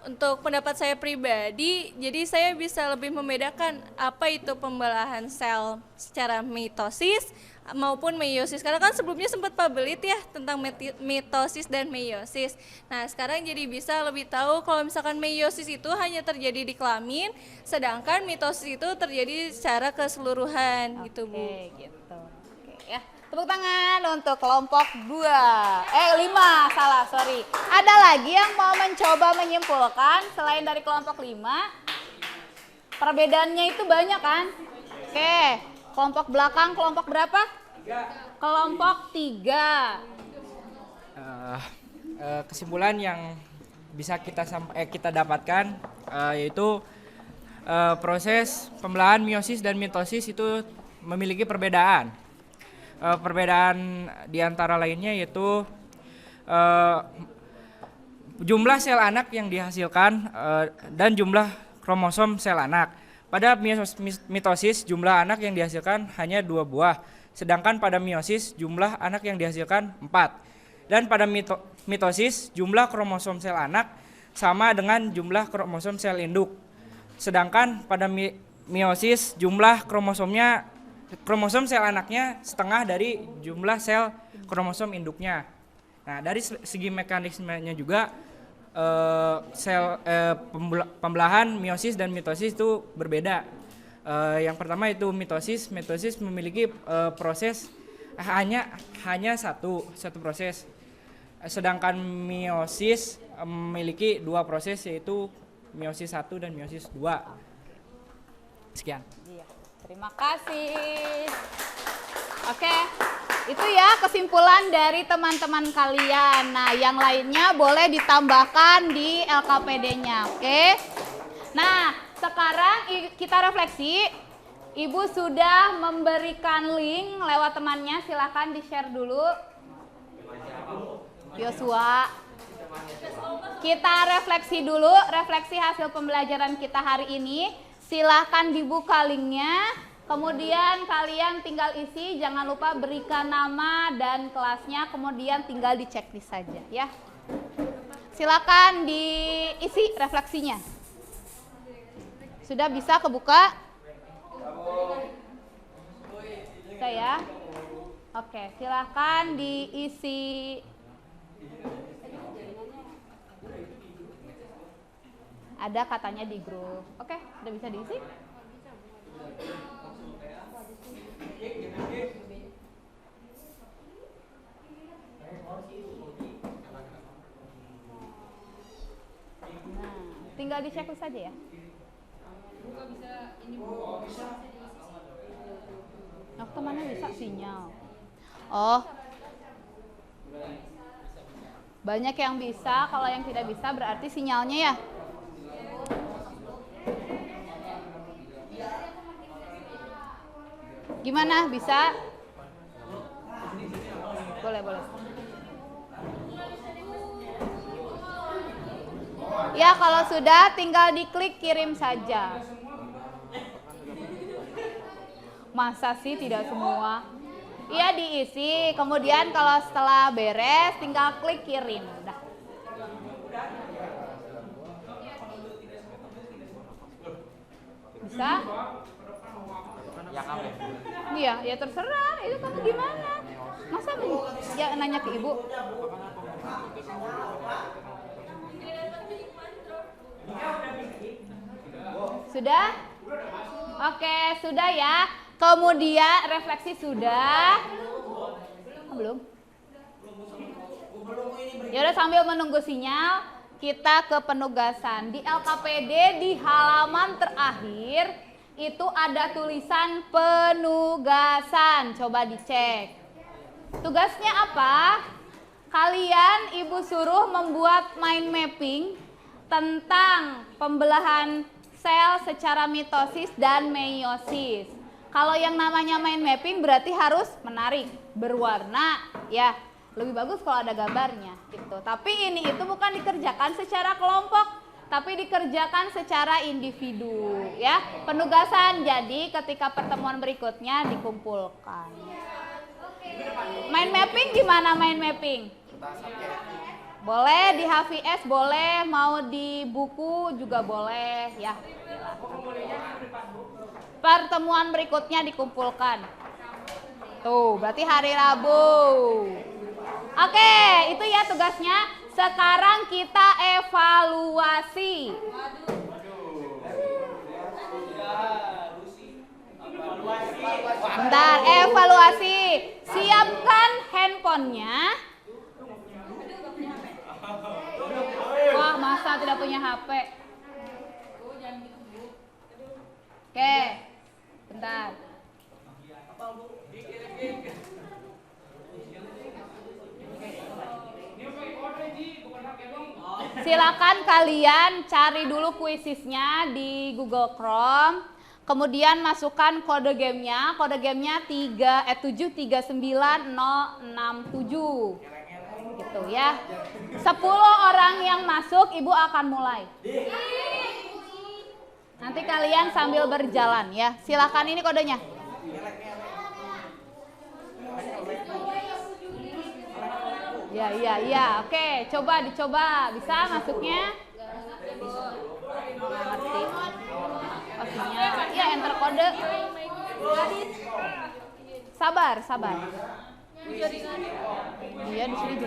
Untuk pendapat saya pribadi, jadi saya bisa lebih membedakan apa itu pembelahan sel secara mitosis maupun meiosis. Karena kan sebelumnya sempat pabelit ya tentang mitosis dan meiosis. Nah sekarang jadi bisa lebih tahu kalau misalkan meiosis itu hanya terjadi di kelamin, sedangkan mitosis itu terjadi secara keseluruhan gitu Bu. Gitu. Oke ya. Tepuk tangan untuk kelompok 5, salah, sorry. Ada lagi yang mau mencoba menyimpulkan selain dari kelompok 5? Perbedaannya itu banyak kan? Oke, kelompok belakang kelompok berapa? 3. Kelompok 3. Kesimpulan yang bisa kita dapatkan yaitu proses pembelahan meiosis dan mitosis itu memiliki perbedaan. Perbedaan di antara lainnya yaitu jumlah sel anak yang dihasilkan dan jumlah kromosom sel anak. Pada mitosis jumlah anak yang dihasilkan hanya 2 buah, sedangkan pada meiosis jumlah anak yang dihasilkan 4. Dan pada mitosis jumlah kromosom sel anak sama dengan jumlah kromosom sel induk. Sedangkan pada meiosis jumlah kromosom sel anaknya setengah dari jumlah sel kromosom induknya. Nah, dari segi mekanismenya juga pembelahan meiosis dan mitosis itu berbeda. Yang pertama itu mitosis memiliki proses hanya satu proses. Sedangkan meiosis memiliki 2 proses yaitu meiosis 1 dan meiosis 2. Sekian. Terima kasih. Oke, itu ya kesimpulan dari teman-teman kalian. Nah, yang lainnya boleh ditambahkan di LKPD-nya, oke? Nah, sekarang kita refleksi. Ibu sudah memberikan link lewat temannya, silahkan di-share dulu. Yosua. Kita refleksi dulu, refleksi hasil pembelajaran kita hari ini. Silahkan dibuka linknya, kemudian kalian tinggal isi, jangan lupa berikan nama dan kelasnya, kemudian tinggal di checklist saja ya. Silakan diisi refleksinya. Sudah bisa kebuka? Bisa ya? Oke, silahkan diisi. Ada katanya di grup. Oke, udah bisa diisi? Nah, tinggal di checklist saja ya. Waktu mana bisa sinyal? Oh, banyak yang bisa. Kalau yang tidak bisa berarti sinyalnya ya. Gimana? Bisa? Boleh. Ya, kalau sudah tinggal diklik kirim saja. Masa sih tidak semua? Iya, diisi. Kemudian kalau setelah beres tinggal klik kirim. Udah. Bisa? Iya, ya terserah. Itu kamu gimana? Masa ya nanya ke ibu? Sudah? Oke, sudah ya. Kemudian refleksi sudah. Belum? Ya udah, sambil menunggu sinyal, kita ke penugasan. Di LKPD di halaman terakhir itu ada tulisan penugasan. Coba dicek. Tugasnya apa? Kalian ibu suruh membuat mind mapping tentang pembelahan sel secara mitosis dan meiosis. Kalau yang namanya mind mapping berarti harus menarik, berwarna, ya. Lebih bagus kalau ada gambarnya gitu. Tapi ini itu bukan dikerjakan secara kelompok, tapi dikerjakan secara individu, ya. Penugasan, jadi ketika pertemuan berikutnya dikumpulkan. Mind mapping gimana mind mapping? Boleh di HVS, boleh mau di buku juga boleh ya. Pertemuan berikutnya dikumpulkan. Tuh, berarti hari Rabu. Oke, itu ya tugasnya. Sekarang kita evaluasi. Bentar, evaluasi. Siapkan handphonenya. Wah, masa tidak punya HP? Oke, bentar. Silakan kalian cari dulu kuisisnya di Google Chrome. Kemudian masukkan kode gamenya. Kode gamenya 7396067. Gitu ya. 10 orang yang masuk, Ibu akan mulai. Nanti kalian sambil berjalan ya. Silakan, ini kodenya. Ya. Oke, dicoba. Bisa masuknya? Nggak ngerti. Pastinya. Ya, enter kode. Sabar. Iya, di sini.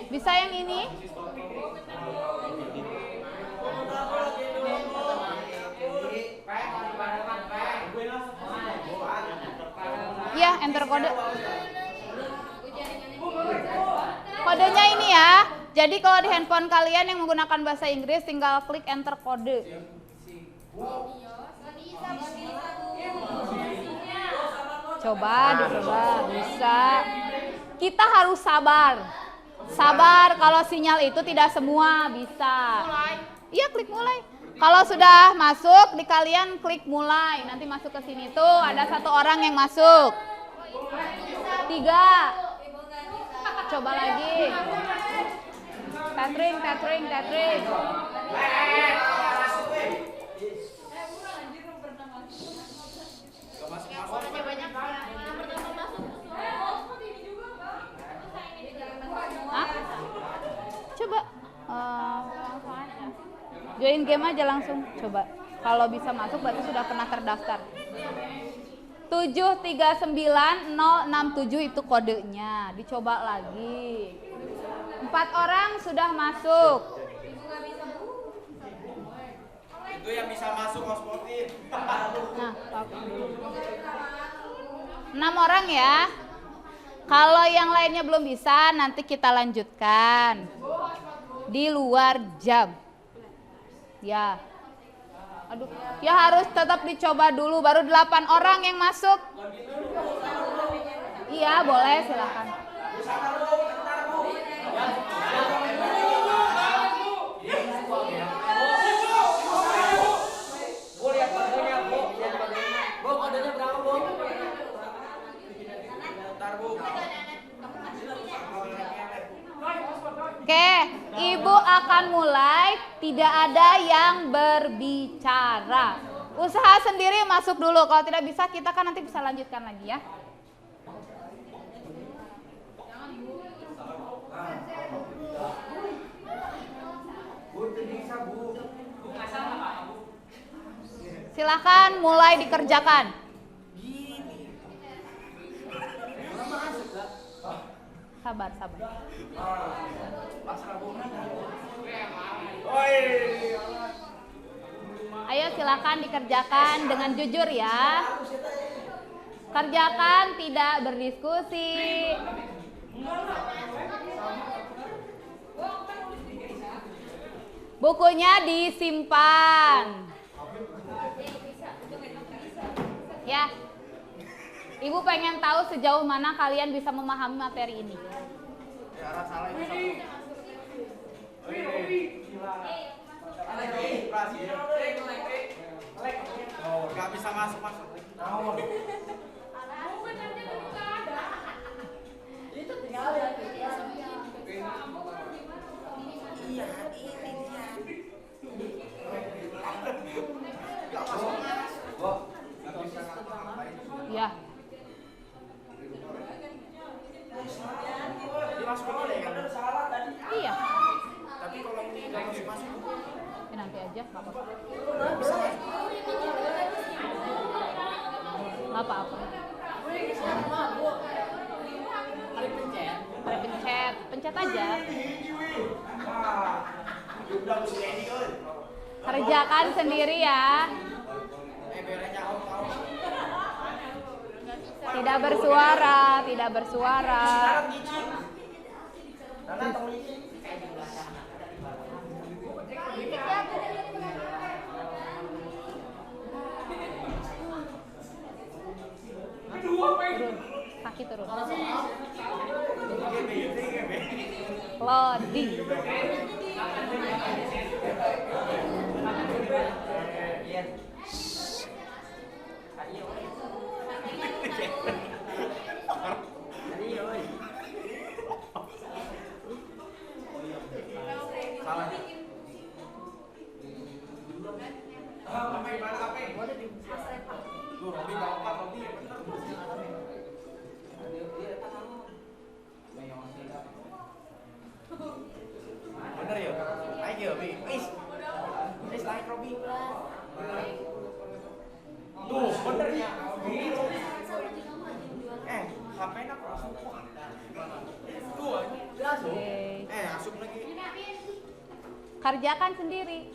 Bisa yang ini? Ya, enter kode. Kodenya ini ya. Jadi kalau di handphone kalian yang menggunakan bahasa Inggris tinggal klik enter kode. Coba dicoba, bisa. Kita harus sabar. Sabar, kalau sinyal itu tidak semua bisa. Iya, klik mulai. Kalau sudah masuk, di kalian klik mulai. Nanti masuk ke sini tuh ada 1 orang yang masuk. 3. Coba lagi. Tethering. Hah? Coba join game aja langsung. Coba. Kalau bisa masuk berarti sudah pernah terdaftar. 7396067 itu kodenya. Dicoba lagi. 4 orang sudah masuk. Itu yang bisa masuk hotspot-in. Nah, 6 orang ya. Kalau yang lainnya belum bisa, nanti kita lanjutkan di luar jam. Ya. Aduh, ya harus tetap dicoba dulu. Baru 8 orang yang masuk. Iya, boleh, silakan. Oke, Ibu akan mulai, tidak ada yang berbicara. Usaha sendiri masuk dulu, kalau tidak bisa kita kan nanti bisa lanjutkan lagi ya. Silakan mulai dikerjakan. Sabar. Ayo silakan dikerjakan dengan jujur ya. Kerjakan, tidak berdiskusi. Bukunya disimpan. Ya. Ibu pengen tahu sejauh mana kalian bisa memahami materi ini. Gak bisa masuk. Itu tinggal ya. Ya. nggak apa-apa. Nggak apa-apa. Ada pencet, pencet aja. Kerjakan sendiri ya. Tidak bersuara, tidak bersuara. Turun, kaki turun. Loading. Kerjakan sendiri.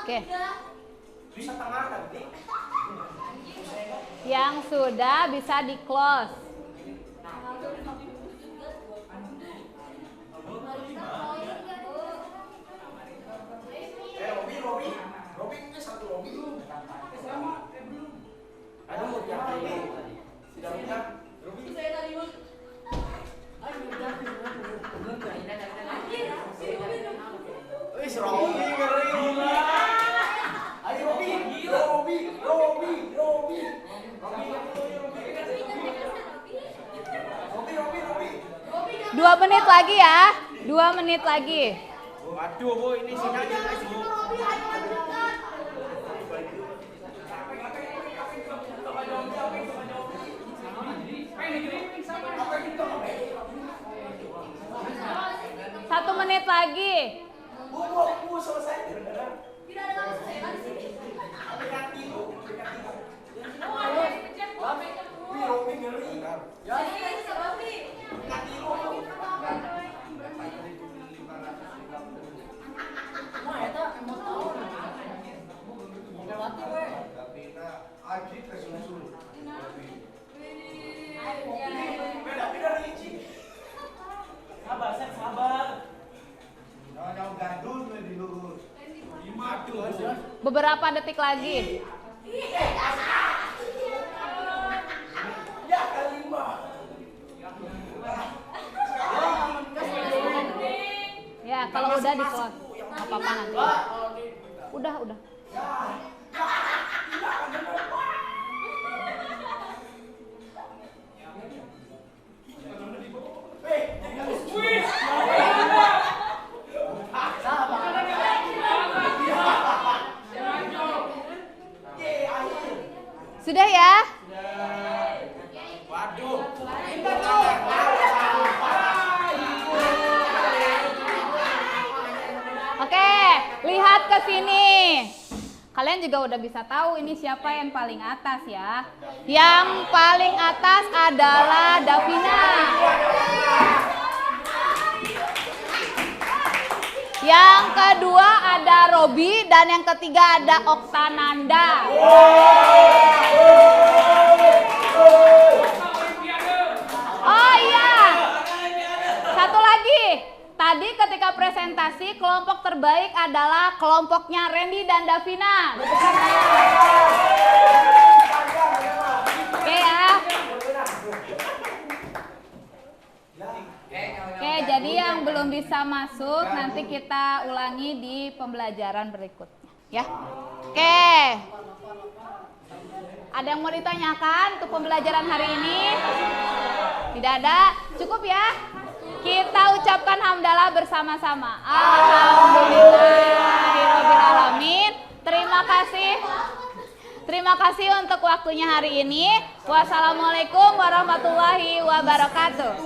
Oke. Yang sudah bisa di close. Dua menit lagi ya, 2 menit lagi. Waduh, Bu, ini sinyalnya guys, Bu. Satu menit lagi. Bu, selesai. Tidak ada langsung ya, kan di sini. Beberapa detik lagi. Ya, kalau udah di close. Nggak apa-apa nanti. Udah. Sudah ya? Waduh. Oke, lihat ke sini. Kalian juga udah bisa tahu ini siapa yang paling atas ya. Yang paling atas adalah Davina. Yang kedua ada Robi dan yang ketiga ada Oktananda. Oh iya, satu lagi. Tadi ketika presentasi kelompok terbaik adalah kelompoknya Randy dan Davina. Oke ya. Oke, jadi yang belum bisa masuk nanti kita ulangi di pembelajaran berikutnya ya. Oke. Ada yang mau ditanyakan untuk pembelajaran hari ini? Tidak ada? Cukup ya? Kita ucapkan hamdalah bersama-sama. Alhamdulillahirobbilalamin. Terima kasih. Terima kasih untuk waktunya hari ini. Wassalamualaikum warahmatullahi wabarakatuh.